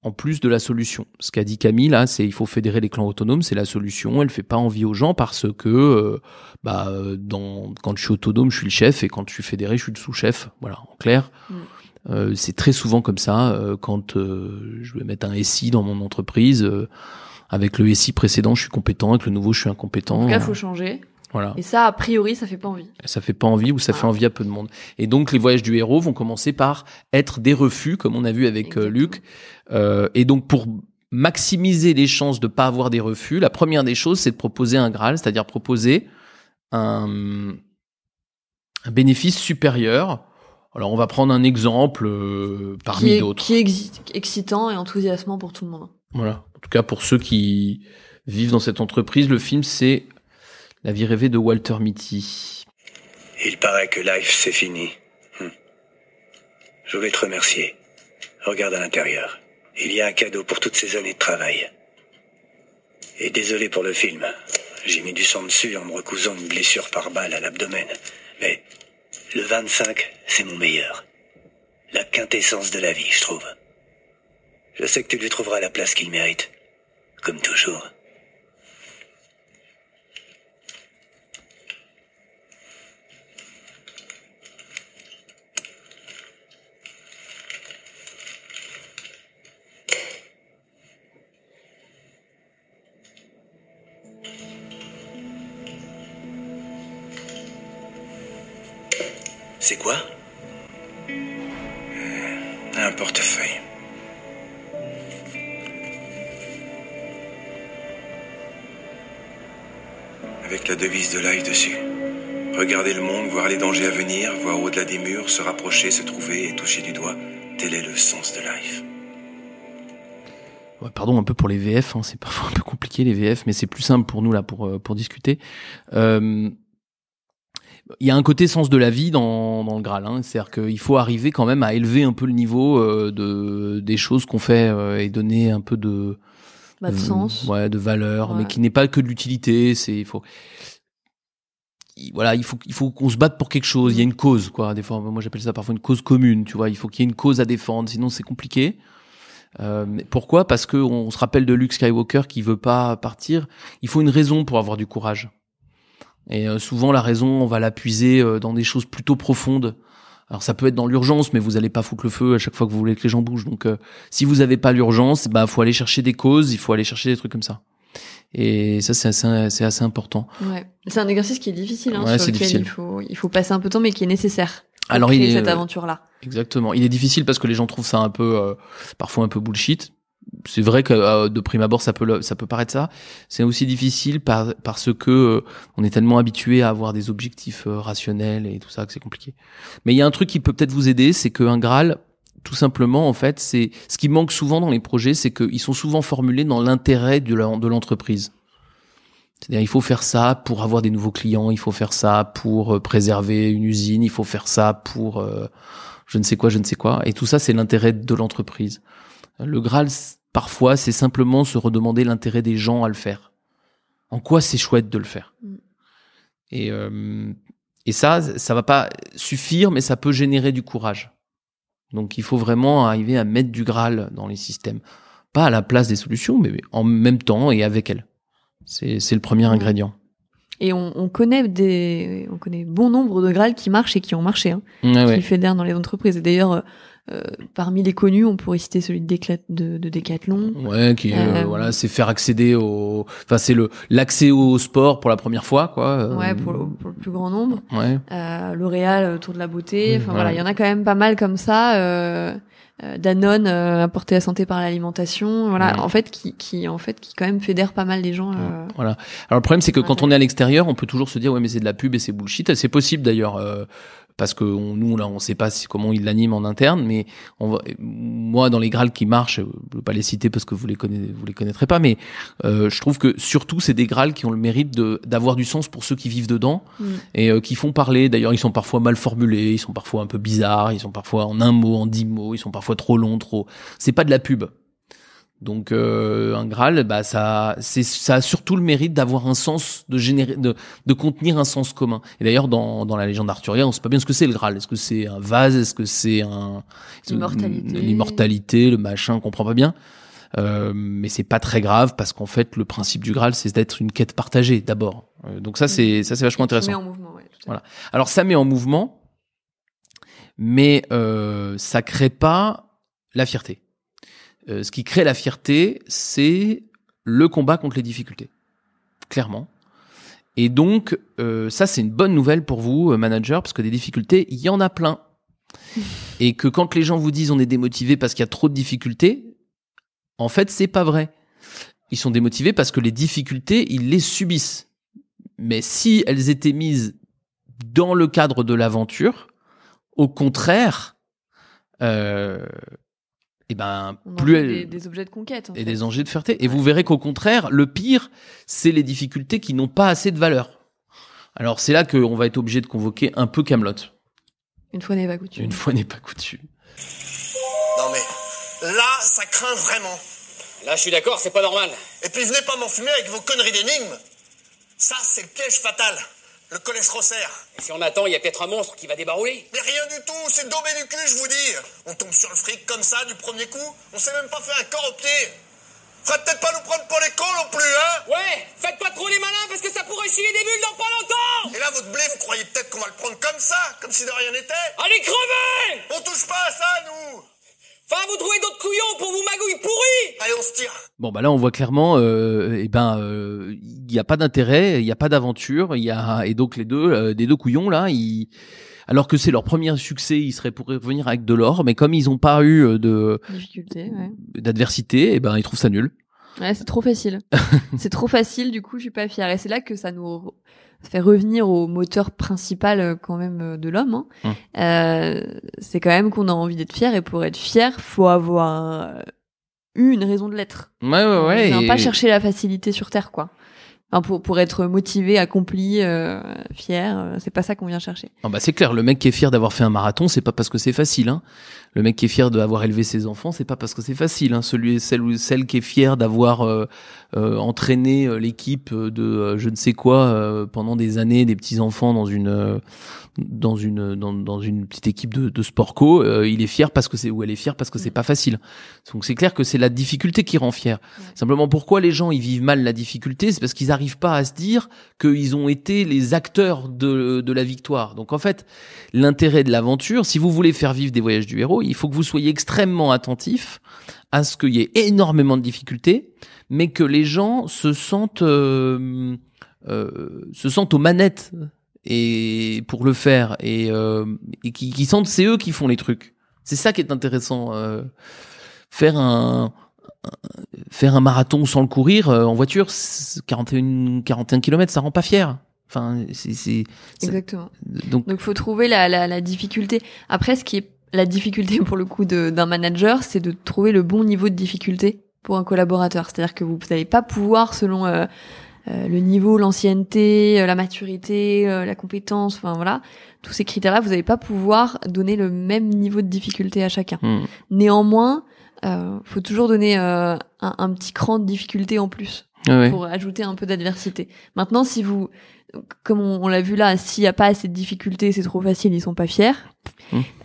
En plus de la solution. Ce qu'a dit Camille, là, c'est il faut fédérer les clans autonomes, c'est la solution. Elle fait pas envie aux gens parce que, quand je suis autonome, je suis le chef et quand je suis fédéré, je suis le sous-chef. Voilà, en clair. C'est très souvent comme ça quand je vais mettre un SI dans mon entreprise. Avec le SI précédent, je suis compétent. Avec le nouveau, je suis incompétent. En tout cas, faut changer. Voilà. Et ça, a priori, ça fait pas envie. Ça fait pas envie ou ça fait envie à peu de monde. Et donc, les voyages du héros vont commencer par être des refus, comme on a vu avec Luc. Et donc, pour maximiser les chances de pas avoir des refus, la première des choses, c'est de proposer un Graal, c'est-à-dire proposer un bénéfice supérieur. Alors, on va prendre un exemple parmi d'autres. Qui est excitant et enthousiasmant pour tout le monde. Voilà. En tout cas, pour ceux qui vivent dans cette entreprise, le film, c'est La vie rêvée de Walter Mitty. Il paraît que Life, c'est fini. Je voulais te remercier. Regarde à l'intérieur. Il y a un cadeau pour toutes ces années de travail. Et désolé pour le film. J'ai mis du sang dessus en me recousant une blessure par balle à l'abdomen. Mais le 25, c'est mon meilleur. La quintessence de la vie, je trouve. Je sais que tu lui trouveras la place qu'il mérite. Comme toujours. C'est quoi? Un portefeuille. Avec la devise de Life dessus. Regarder le monde, voir les dangers à venir, voir au-delà des murs, se rapprocher, se trouver et toucher du doigt. Tel est le sens de life. Ouais, pardon un peu pour les VF, c'est parfois un peu compliqué les VF, mais c'est plus simple pour nous là pour discuter. Il y a un côté sens de la vie dans le Graal, c'est-à-dire qu'il faut arriver quand même à élever un peu le niveau des choses qu'on fait et donner un peu de sens, de valeur, mais qui n'est pas que de l'utilité. Il faut qu'on se batte pour quelque chose. Il y a une cause, quoi. Des fois, moi j'appelle ça parfois une cause commune. Tu vois, il faut qu'il y ait une cause à défendre, sinon c'est compliqué. Pourquoi ? Parce que on se rappelle de Luke Skywalker qui veut pas partir. Il faut une raison pour avoir du courage. Et souvent la raison, on va la puiser dans des choses plutôt profondes. Alors ça peut être dans l'urgence, mais vous allez pas foutre le feu à chaque fois que vous voulez que les gens bougent. Donc si vous avez pas l'urgence, faut aller chercher des causes, il faut aller chercher des trucs comme ça. Et ça c'est assez important. Ouais, c'est un exercice qui est difficile, sur c'est lequel difficile. il faut passer un peu de temps, mais qui est nécessaire. Alors créer cette aventure-là. Exactement. Il est difficile parce que les gens trouvent ça un peu, parfois un peu bullshit. C'est vrai que de prime abord ça peut paraître ça. C'est aussi difficile parce que on est tellement habitué à avoir des objectifs rationnels et tout ça que c'est compliqué. Mais il y a un truc qui peut peut-être vous aider, c'est qu'un Graal, tout simplement en fait, c'est ce qui manque souvent dans les projets, c'est qu'ils sont souvent formulés dans l'intérêt de l'entreprise. C'est-à-dire il faut faire ça pour avoir des nouveaux clients, il faut faire ça pour préserver une usine, il faut faire ça pour je ne sais quoi. Et tout ça, c'est l'intérêt de l'entreprise. Le Graal, parfois, c'est simplement se redemander l'intérêt des gens à le faire. En quoi c'est chouette de le faire. Et ça va pas suffire, mais ça peut générer du courage. Donc il faut vraiment arriver à mettre du Graal dans les systèmes. Pas à la place des solutions, mais en même temps et avec elles. C'est le premier ingrédient. Et on connaît bon nombre de Graal qui marchent et qui ont marché, qui fédèrent dans les entreprises. Et d'ailleurs, parmi les connus, on pourrait citer celui de Decathlon. Ouais, qui c'est faire accéder c'est l'accès au sport pour la première fois, quoi. Ouais, pour le plus grand nombre. Ouais. L'Oréal autour de la beauté. Il y en a quand même pas mal comme ça. Danone, apporter la santé par l'alimentation, en fait, qui quand même fédère pas mal les gens. Voilà. Alors le problème, c'est que quand on est à l'extérieur, on peut toujours se dire ouais, mais c'est de la pub et c'est bullshit. C'est possible d'ailleurs, parce que nous là, on sait pas comment ils l'animent en interne, mais moi dans les Graals qui marchent, je veux pas les citer parce que vous les connaîtrez pas, mais je trouve que surtout c'est des Graals qui ont le mérite d'avoir du sens pour ceux qui vivent dedans et qui font parler. D'ailleurs, ils sont parfois mal formulés, ils sont parfois un peu bizarres, ils sont parfois en un mot, en 10 mots, ils sont parfois trop longs, c'est pas de la pub. Donc un Graal, ça a surtout le mérite d'avoir un sens, de contenir un sens commun. Et d'ailleurs dans la légende arthurienne, on sait pas bien ce que c'est le Graal. Est-ce que c'est un vase? Est-ce que c'est l'immortalité, le machin, on comprend pas bien. Mais c'est pas très grave parce qu'en fait le principe du Graal, c'est d'être une quête partagée d'abord. Donc ça c'est vachement intéressant. Ça met en mouvement, voilà. Alors ça met en mouvement, mais ça crée pas la fierté. Ce qui crée la fierté, c'est le combat contre les difficultés, clairement. Et donc, ça, c'est une bonne nouvelle pour vous, manager, parce que des difficultés, il y en a plein. Et que quand les gens vous disent on est démotivé parce qu'il y a trop de difficultés, en fait, c'est pas vrai. Ils sont démotivés parce que les difficultés, ils les subissent. Mais si elles étaient mises dans le cadre de l'aventure, au contraire... des objets de conquête et des enjeux de fierté. Et vous verrez qu'au contraire, le pire, c'est les difficultés qui n'ont pas assez de valeur. Alors c'est là qu'on va être obligé de convoquer un peu Kaamelott. Une fois n'est pas coutume. Non mais, là, ça craint vraiment. Là, je suis d'accord, c'est pas normal. Et puis venez pas m'enfumer avec vos conneries d'énigmes. Ça, c'est le piège fatal. Le cholestérol. Et si on attend, il y a peut-être un monstre qui va débarrouler. Mais rien du tout, c'est daubé du cul, je vous dis. On tombe sur le fric comme ça, du premier coup. On s'est même pas fait un corps au pied. Faudrait peut-être pas nous prendre pour les cons non plus, hein. Ouais, faites pas trop les malins parce que ça pourrait chier des bulles dans pas longtemps. Et là, votre blé, vous croyez peut-être qu'on va le prendre comme ça, comme si de rien n'était. Allez crever. On touche pas à ça, nous. Enfin, vous trouvez d'autres couillons pour vous magouilles pourris. Allez, on se tire. Bon, là, on voit clairement, il y a pas d'intérêt, il y a pas d'aventure, et donc les deux couillons, là, alors que c'est leur premier succès, ils seraient pour revenir avec de l'or, mais comme ils ont pas eu d'adversité, ils trouvent ça nul. Ouais, c'est trop facile. C'est trop facile, du coup, je suis pas fière. Et c'est là que ça nous fait revenir au moteur principal quand même de l'homme, c'est quand même qu'on a envie d'être fier, et pour être fier, faut avoir eu une raison de l'être. Ouais. On vient pas chercher la facilité sur Terre, quoi. Enfin, pour être motivé, accompli, fier, c'est pas ça qu'on vient chercher. Ah bah c'est clair, le mec qui est fier d'avoir fait un marathon, c'est pas parce que c'est facile, hein. Le mec qui est fier d'avoir élevé ses enfants, c'est pas parce que c'est facile, hein. Celle qui est fière d'avoir entraîné l'équipe de je ne sais quoi pendant des années, des petits enfants dans une petite équipe de sport co, il est fier parce que elle est fière parce que c'est pas facile. Donc c'est clair que c'est la difficulté qui rend fier. Simplement, pourquoi les gens ils vivent mal la difficulté, c'est parce qu'ils arrivent pas à se dire qu'ils ont été les acteurs de la victoire. Donc en fait, l'intérêt de l'aventure, si vous voulez faire vivre des voyages du héros, il faut que vous soyez extrêmement attentif à ce qu'il y ait énormément de difficultés, mais que les gens se sentent aux manettes et pour le faire, et qui sentent c'est eux qui font les trucs. C'est ça qui est intéressant. Faire un marathon sans le courir en voiture, 41 km, ça rend pas fier. Enfin, c'est exactement. Donc faut trouver la difficulté. Après, ce qui est la difficulté pour le coup d'un manager, c'est de trouver le bon niveau de difficulté pour un collaborateur. C'est-à-dire que vous n'allez pas pouvoir, selon le niveau, l'ancienneté, la maturité, la compétence, enfin voilà, tous ces critères-là, vous n'allez pas pouvoir donner le même niveau de difficulté à chacun. Néanmoins, faut toujours donner un petit cran de difficulté en plus pour ajouter un peu d'adversité. Maintenant, si vous, comme on l'a vu là, s'il n'y a pas assez de difficultés, c'est trop facile, ils sont pas fiers.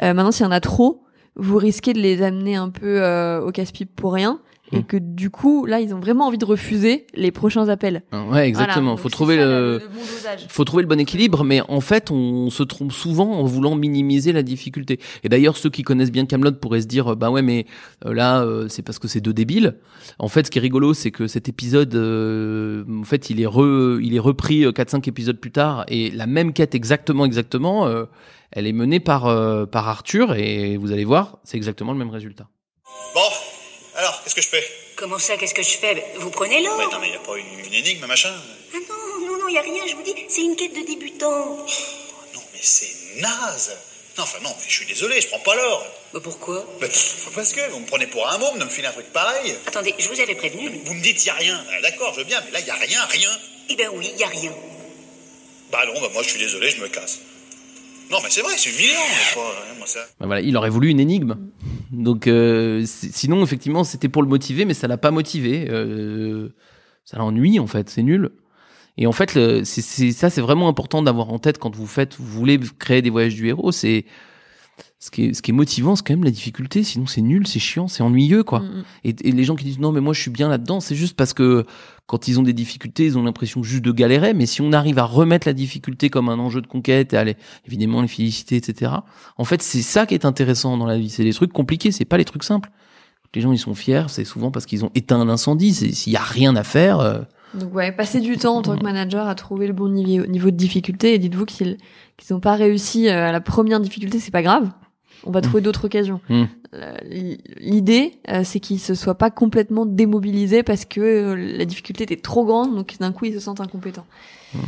Maintenant, s'il y en a trop, vous risquez de les amener un peu au casse-pipe pour rien. Et que du coup, là, ils ont vraiment envie de refuser les prochains appels. Ouais, exactement. Voilà, faut trouver le bon dosage. Faut trouver le bon équilibre, mais en fait, on se trompe souvent en voulant minimiser la difficulté. Et d'ailleurs, ceux qui connaissent bien Kaamelott pourraient se dire, bah ouais, mais là, c'est parce que c'est deux débiles. En fait, ce qui est rigolo, c'est que cet épisode, en fait, il est repris 4-5 épisodes plus tard, et la même quête exactement, elle est menée par Arthur, et vous allez voir, c'est exactement le même résultat. Bon. Alors, qu'est-ce que je fais? Comment ça, qu'est-ce que je fais? Vous prenez l'or. Ouais, non, mais il n'y a pas une énigme, machin. Ah non, il n'y a rien, je vous dis, c'est une quête de débutant. Oh, non, mais c'est naze. Non, enfin non, mais je suis désolé, je prends pas l'or. Mais pourquoi? Parce que vous me prenez pour un môme de me filer un truc pareil. Attendez, je vous avais prévenu. Vous me dites, il n'y a rien. Ah, d'accord, je veux bien, mais là, il n'y a rien. Eh ben oui, il n'y a rien. Bah non, moi, je suis désolé, je me casse. Non, mais c'est vrai, c'est humiliant. Moi, ça... Ben voilà, il aurait voulu une énigme. Donc, sinon, effectivement, c'était pour le motiver, mais ça l'a pas motivé. Ça l'ennuie, en fait. C'est nul. Et en fait, c'est vraiment important d'avoir en tête quand vous voulez créer des voyages du héros. C'est ce qui est motivant, c'est quand même la difficulté. Sinon, c'est nul, c'est chiant, c'est ennuyeux, quoi. Et les gens qui disent non, mais moi, je suis bien là-dedans, c'est juste parce que quand ils ont des difficultés, ils ont l'impression juste de galérer. Mais si on arrive à remettre la difficulté comme un enjeu de conquête et aller, évidemment, les féliciter, etc. En fait, c'est ça qui est intéressant dans la vie. C'est les trucs compliqués, c'est pas les trucs simples. Les gens, ils sont fiers, c'est souvent parce qu'ils ont éteint un incendie. S'il y a rien à faire. Donc ouais, passez du temps en tant que manager à trouver le bon niveau de difficulté, et dites-vous qu'ils n'ont pas réussi à la première difficulté, c'est pas grave. On va trouver d'autres occasions. L'idée, c'est qu'ils se soient pas complètement démobilisés parce que la difficulté était trop grande, donc d'un coup ils se sentent incompétents.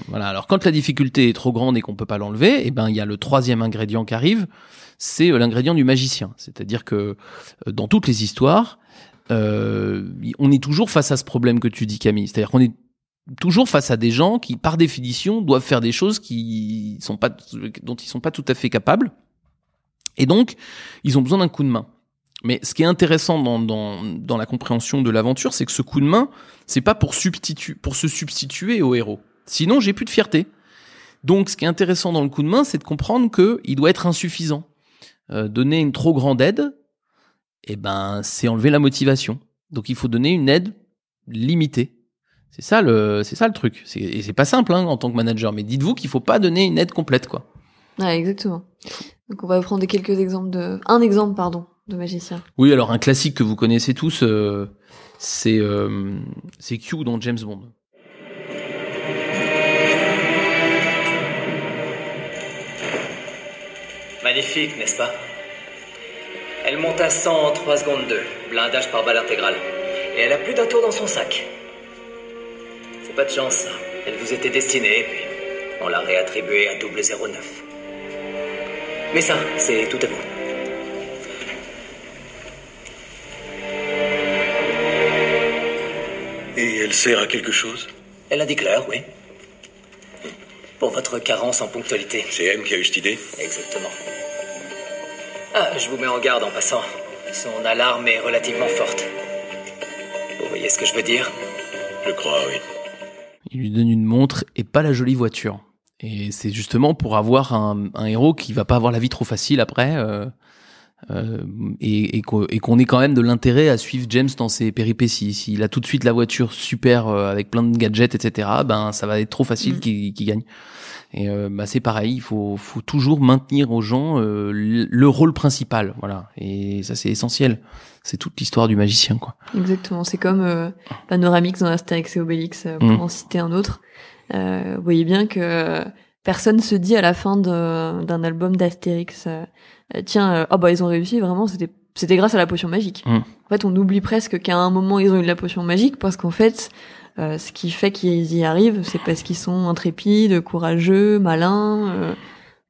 Voilà. Alors quand la difficulté est trop grande et qu'on peut pas l'enlever, eh ben il y a le troisième ingrédient qui arrive, c'est l'ingrédient du magicien. C'est-à-dire que dans toutes les histoires, on est toujours face à ce problème que tu dis, Camille. C'est-à-dire qu'on est toujours face à des gens qui, par définition, doivent faire des choses dont ils sont pas tout à fait capables. Et donc, ils ont besoin d'un coup de main. Mais ce qui est intéressant dans la compréhension de l'aventure, c'est que ce coup de main, c'est pas pour se substituer au héros. Sinon, j'ai plus de fierté. Donc, ce qui est intéressant dans le coup de main, c'est de comprendre qu'il doit être insuffisant. Donner une trop grande aide, eh ben, c'est enlever la motivation. Donc, il faut donner une aide limitée. C'est ça le truc. Et c'est pas simple, hein, en tant que manager. Mais dites-vous qu'il faut pas donner une aide complète, quoi. Ouais, exactement. Donc, on va prendre un exemple de magicien. Oui, alors un classique que vous connaissez tous, c'est Q dans James Bond. Magnifique, n'est-ce pas? Elle monte à 100 en 3 secondes 2, blindage par balle intégrale. Et elle a plus d'un tour dans son sac. C'est pas de chance, ça. Elle vous était destinée, et puis On l'a réattribué à 009. Mais ça, c'est tout à vous. Et elle sert à quelque chose? Elle indique l'heure, oui. Pour votre carence en ponctualité. C'est M qui a eu cette idée? Exactement. Ah, je vous mets en garde en passant. Son alarme est relativement forte. Vous voyez ce que je veux dire? Je crois, oui. Il lui donne une montre et pas la jolie voiture. Et c'est justement pour avoir un héros qui va pas avoir la vie trop facile après, et qu'on ait quand même de l'intérêt à suivre James dans ses péripéties. S'il a tout de suite la voiture super avec plein de gadgets, etc., ben ça va être trop facile qu'il gagne. Et c'est pareil, il faut toujours maintenir aux gens le rôle principal, voilà. Et ça c'est essentiel. C'est toute l'histoire du magicien, quoi. Exactement. C'est comme Panoramix dans Astérix et Obélix, pour en citer un autre. Vous voyez bien que personne se dit à la fin d'un album d'Astérix, tiens, ils ont réussi, vraiment, c'était grâce à la potion magique. En fait, on oublie presque qu'à un moment ils ont eu la potion magique, parce qu'en fait, ce qui fait qu'ils y arrivent, c'est parce qu'ils sont intrépides, courageux, malins,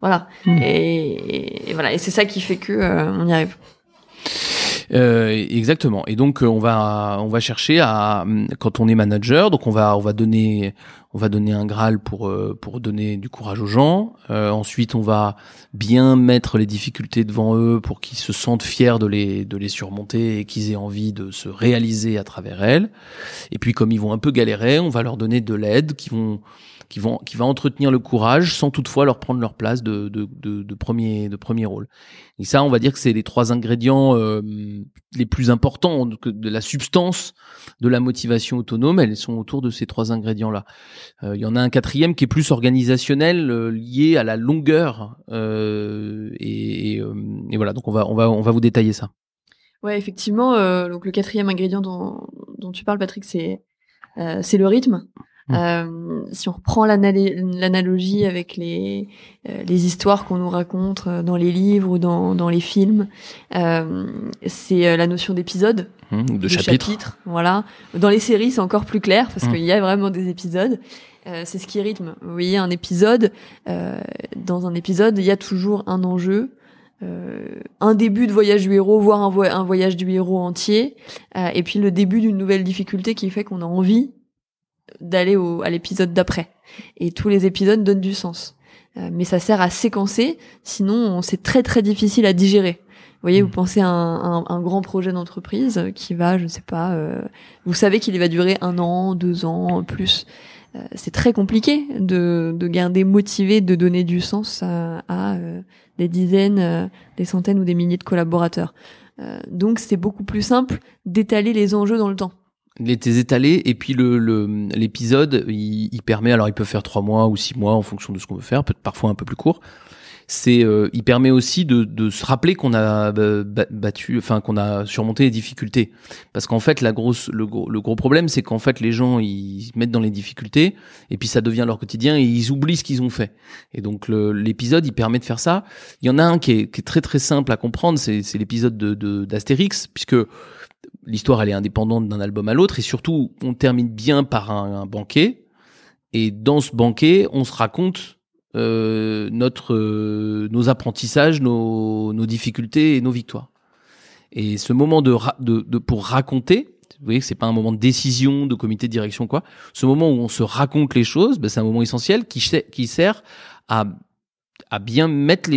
voilà. Et voilà, et c'est ça qui fait que on y arrive. Exactement. Et donc on va chercher à, quand on est manager, donc on va donner un Graal pour donner du courage aux gens. Ensuite on va bien mettre les difficultés devant eux pour qu'ils se sentent fiers de les surmonter et qu'ils aient envie de se réaliser à travers elles. Et puis comme ils vont un peu galérer, on va leur donner de l'aide qui va entretenir le courage sans toutefois leur prendre leur place de premier rôle. Et ça, on va dire que c'est les 3 ingrédients les plus importants de la substance de la motivation autonome. Elles sont autour de ces 3 ingrédients-là. Il y en a un 4e qui est plus organisationnel, lié à la longueur. Et voilà. Donc on va vous détailler ça. Ouais, effectivement. Donc le 4e ingrédient dont tu parles, Patrick, c'est le rythme. Si on reprend l'analogie avec les histoires qu'on nous raconte dans les livres ou dans les films, c'est la notion d'épisode, de chapitre. Voilà. Dans les séries, c'est encore plus clair parce qu'il y a vraiment des épisodes. C'est ce qui rythme. Vous voyez, un épisode, dans un épisode, il y a toujours un enjeu. Un début de voyage du héros, voire un voyage du héros entier, et puis le début d'une nouvelle difficulté qui fait qu'on a envie d'aller à l'épisode d'après. Et tous les épisodes donnent du sens. Mais ça sert à séquencer, sinon c'est très très difficile à digérer. Vous voyez, vous pensez à un grand projet d'entreprise qui va, je sais pas, vous savez qu'il va durer 1 an, 2 ans, plus. C'est très compliqué de garder motivé, de donner du sens à des dizaines, des centaines ou des milliers de collaborateurs. Donc c'est beaucoup plus simple d'étaler les enjeux dans le temps. Les étalés, et puis l'épisode, il permet, alors il peut faire 3 mois ou 6 mois en fonction de ce qu'on veut faire, peut-être parfois un peu plus court. Il permet aussi de se rappeler qu'on a qu'on a surmonté les difficultés. Parce qu'en fait, le gros problème, c'est qu'en fait, les gens, ils se mettent dans les difficultés, et puis ça devient leur quotidien, et ils oublient ce qu'ils ont fait. Et donc, l'épisode, il permet de faire ça. Il y en a un qui est très très simple à comprendre, c'est l'épisode d'Astérix, puisque l'histoire, elle est indépendante d'un album à l'autre, et surtout, on termine bien par un banquet, et dans ce banquet, on se raconte nos apprentissages, nos difficultés et nos victoires. Et ce moment pour raconter, vous voyez que c'est pas un moment de décision, de comité de direction, quoi. Ce moment où on se raconte les choses, c'est un moment essentiel qui sert à bien mettre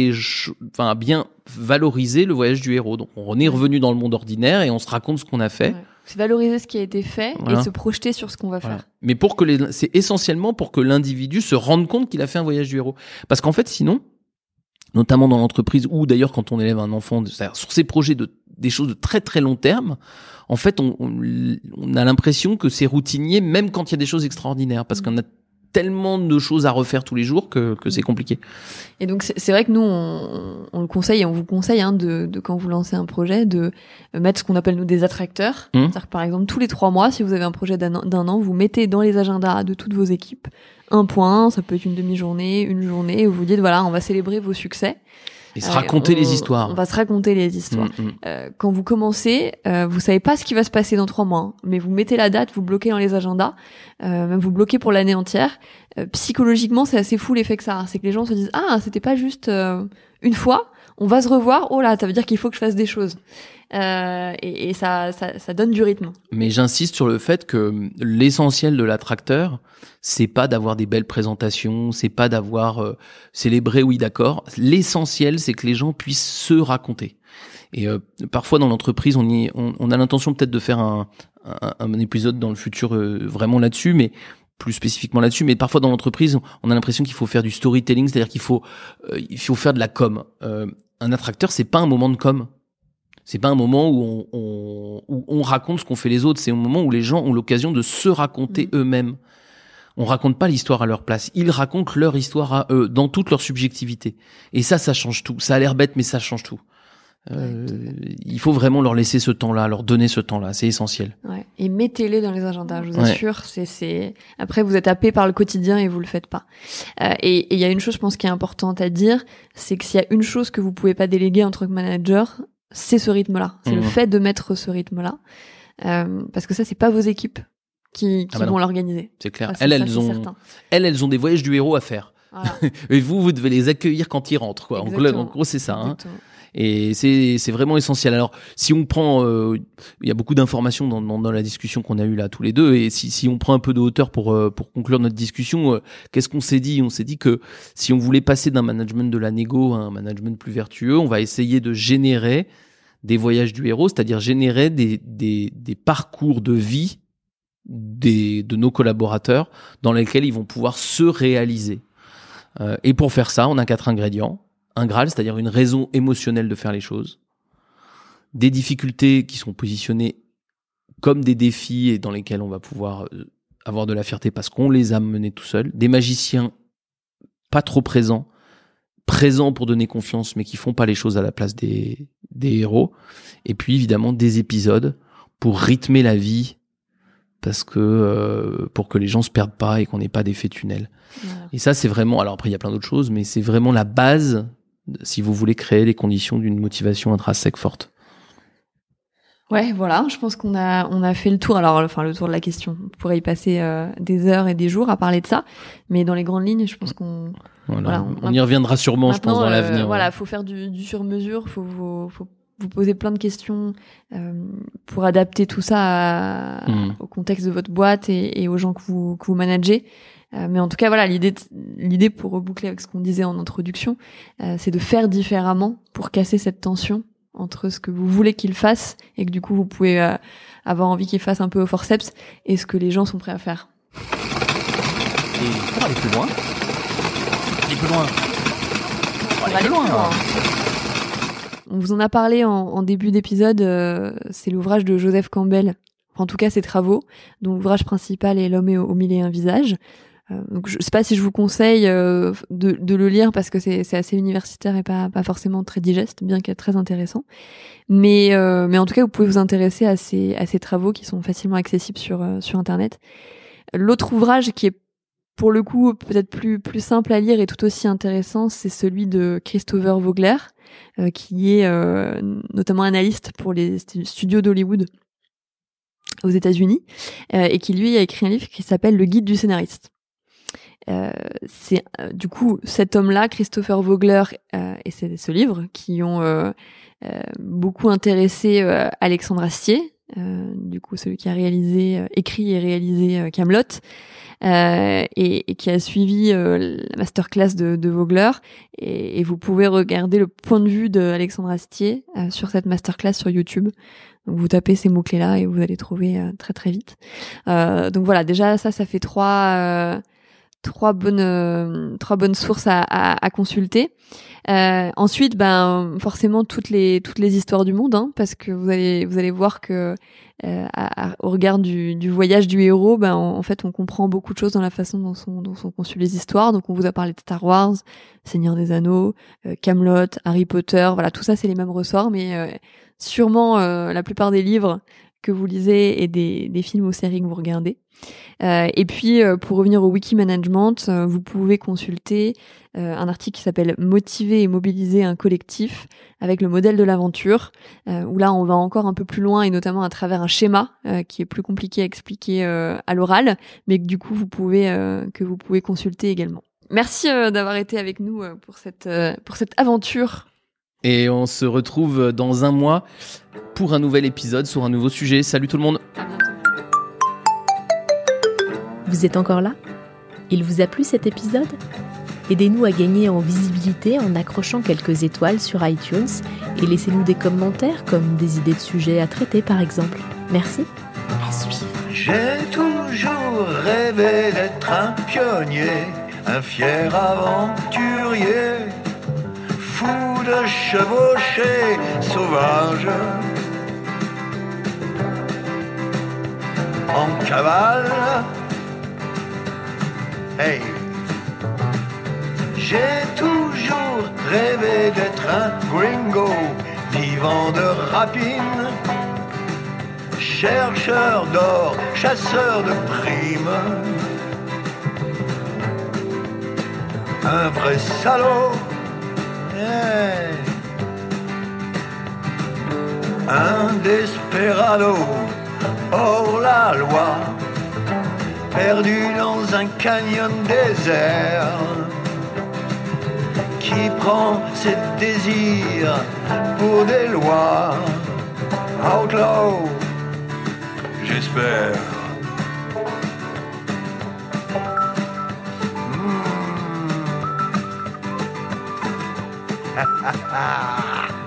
à bien valoriser le voyage du héros. Donc on est revenu dans le monde ordinaire et on se raconte ce qu'on a fait. Ouais. C'est valoriser ce qui a été fait, voilà, et se projeter sur ce qu'on va faire. Mais c'est essentiellement pour que l'individu se rende compte qu'il a fait un voyage du héros. Parce qu'en fait, sinon, notamment dans l'entreprise ou d'ailleurs quand on élève un enfant, c'est-à-dire sur ces projets des choses de très très long terme, en fait, on a l'impression que c'est routinier même quand il y a des choses extraordinaires, parce qu'on a tellement de choses à refaire tous les jours que c'est compliqué. Et donc c'est vrai que nous on le conseille et on vous conseille de quand vous lancez un projet de mettre ce qu'on appelle nous des attracteurs. C'est-à-dire que, par exemple tous les 3 mois, si vous avez un projet d'un an, vous mettez dans les agendas de toutes vos équipes un point, ça peut être une demi-journée, une journée, où vous dites voilà, on va célébrer vos succès. Et se raconter les histoires. On va se raconter les histoires. Quand vous commencez, vous savez pas ce qui va se passer dans 3 mois, hein, mais vous mettez la date, vous bloquez dans les agendas, même vous bloquez pour l'année entière. Psychologiquement, c'est assez fou l'effet que ça a. C'est que les gens se disent ah, c'était pas juste une fois, on va se revoir. Oh là, ça veut dire qu'il faut que je fasse des choses. Et ça donne du rythme. Mais j'insiste sur le fait que l'essentiel de l'attracteur, c'est pas d'avoir des belles présentations, c'est pas d'avoir célébré, oui d'accord. L'essentiel, c'est que les gens puissent se raconter. Et parfois dans l'entreprise, on a l'intention peut-être de faire un épisode dans le futur vraiment là-dessus, mais plus spécifiquement là-dessus. Mais parfois dans l'entreprise, on a l'impression qu'il faut faire du storytelling, c'est-à-dire qu'il faut faire de la com. Un attracteur, c'est pas un moment de com. C'est pas un moment où on raconte ce qu'ont fait les autres. C'est un moment où les gens ont l'occasion de se raconter eux-mêmes. On raconte pas l'histoire à leur place. Ils racontent leur histoire à eux, dans toute leur subjectivité. Et ça change tout. Ça a l'air bête, mais ça change tout. Il faut vraiment leur laisser ce temps-là, leur donner ce temps-là. C'est essentiel. Ouais. Et mettez-les dans les agendas, je vous assure. Après, vous êtes happé par le quotidien et vous le faites pas. Et il y a une chose, je pense, qui est importante à dire, c'est que s'il y a une chose que vous pouvez pas déléguer en tant que manager, c'est ce rythme-là. C'est le fait de mettre ce rythme-là. Parce que ça, c'est pas vos équipes qui vont l'organiser. C'est clair. Ça, elles ont des voyages du héros à faire. Voilà. Et vous devez les accueillir quand ils rentrent, quoi. En gros, c'est ça, hein. Et c'est vraiment essentiel. Alors, si on prend, il y a beaucoup d'informations dans la discussion qu'on a eue là tous les deux, et si on prend un peu de hauteur pour conclure notre discussion, qu'est-ce qu'on s'est dit ? On s'est dit que si on voulait passer d'un management de la négo à un management plus vertueux, on va essayer de générer des voyages du héros, c'est-à-dire générer des parcours de vie de nos collaborateurs dans lesquels ils vont pouvoir se réaliser. Et pour faire ça, on a 4 ingrédients. Un Graal, c'est-à-dire une raison émotionnelle de faire les choses. Des difficultés qui sont positionnées comme des défis et dans lesquels on va pouvoir avoir de la fierté parce qu'on les a menés tout seuls. Des magiciens pas trop présents pour donner confiance mais qui font pas les choses à la place des héros. Et puis évidemment des épisodes pour rythmer la vie parce que pour que les gens se perdent pas et qu'on n'ait pas d'effet tunnel. Voilà. Et ça c'est vraiment, alors après il y a plein d'autres choses, mais c'est vraiment la base si vous voulez créer les conditions d'une motivation intrinsèque forte. Ouais, voilà, je pense qu'on a fait le tour. Alors, le tour de la question. On pourrait y passer des heures et des jours à parler de ça, mais dans les grandes lignes, je pense qu'on on y reviendra sûrement, je pense, dans l'avenir. Voilà, faut faire du sur-mesure, faut vous poser plein de questions pour adapter tout ça au contexte de votre boîte et aux gens que vous managez. Mais en tout cas, voilà, l'idée pour reboucler avec ce qu'on disait en introduction, c'est de faire différemment pour casser cette tension entre ce que vous voulez qu'ils fassent et que du coup vous pouvez avoir envie qu'ils fassent un peu au forceps et ce que les gens sont prêts à faire. Et pour aller plus loin, On vous en a parlé en début d'épisode, c'est l'ouvrage de Joseph Campbell, en tout cas ses travaux, dont l'ouvrage principal est L'homme aux 1001 visages. Donc je sais pas si je vous conseille de le lire parce que c'est assez universitaire et pas forcément très digeste, bien qu'être très intéressant. Mais en tout cas, vous pouvez vous intéresser à ces travaux qui sont facilement accessibles sur internet. L'autre ouvrage qui est pour le coup peut-être plus simple à lire et tout aussi intéressant, c'est celui de Christopher Vogler, qui est notamment analyste pour les studios d'Hollywood aux États-Unis, et qui lui a écrit un livre qui s'appelle Le Guide du scénariste. C'est du coup cet homme-là, Christopher Vogler, et c'est ce livre qui ont beaucoup intéressé Alexandre Astier, du coup celui qui a écrit et réalisé Kaamelott, et qui a suivi la masterclass de Vogler, et vous pouvez regarder le point de vue d'Alexandre Astier sur cette masterclass sur YouTube. Donc vous tapez ces mots-clés-là et vous allez trouver très très vite. Donc voilà, déjà ça fait trois bonnes sources à consulter. Ensuite, forcément toutes les histoires du monde, hein, parce que vous allez voir que au regard du voyage du héros, en fait on comprend beaucoup de choses dans la façon dont sont conçues les histoires. Donc on vous a parlé de Star Wars, Seigneur des Anneaux, Kaamelott, Harry Potter, voilà, tout ça c'est les mêmes ressorts, mais sûrement la plupart des livres que vous lisez et des films ou séries que vous regardez. Et puis, pour revenir au wiki management, vous pouvez consulter un article qui s'appelle « Motiver et mobiliser un collectif » avec le modèle de l'aventure, où là, on va encore un peu plus loin et notamment à travers un schéma qui est plus compliqué à expliquer à l'oral, mais que du coup, vous pouvez consulter également. Merci d'avoir été avec nous pour cette aventure. Et on se retrouve dans un mois pour un nouvel épisode sur un nouveau sujet. Salut tout le monde. À bientôt. Vous êtes encore là ? Il vous a plu cet épisode ? Aidez-nous à gagner en visibilité en accrochant quelques étoiles sur iTunes et laissez-nous des commentaires comme des idées de sujets à traiter par exemple. Merci. À suivre. J'ai toujours rêvé d'être un pionnier, un fier aventurier, fou de chevaucher, sauvage, en cavale. Hey. J'ai toujours rêvé d'être un gringo, vivant de rapine, chercheur d'or, chasseur de primes, un vrai salaud, yeah. Un desperado, hors la loi, perdu dans un canyon désert, qui prend ses désirs pour des lois. Outlaw, j'espère. Ha ha ha.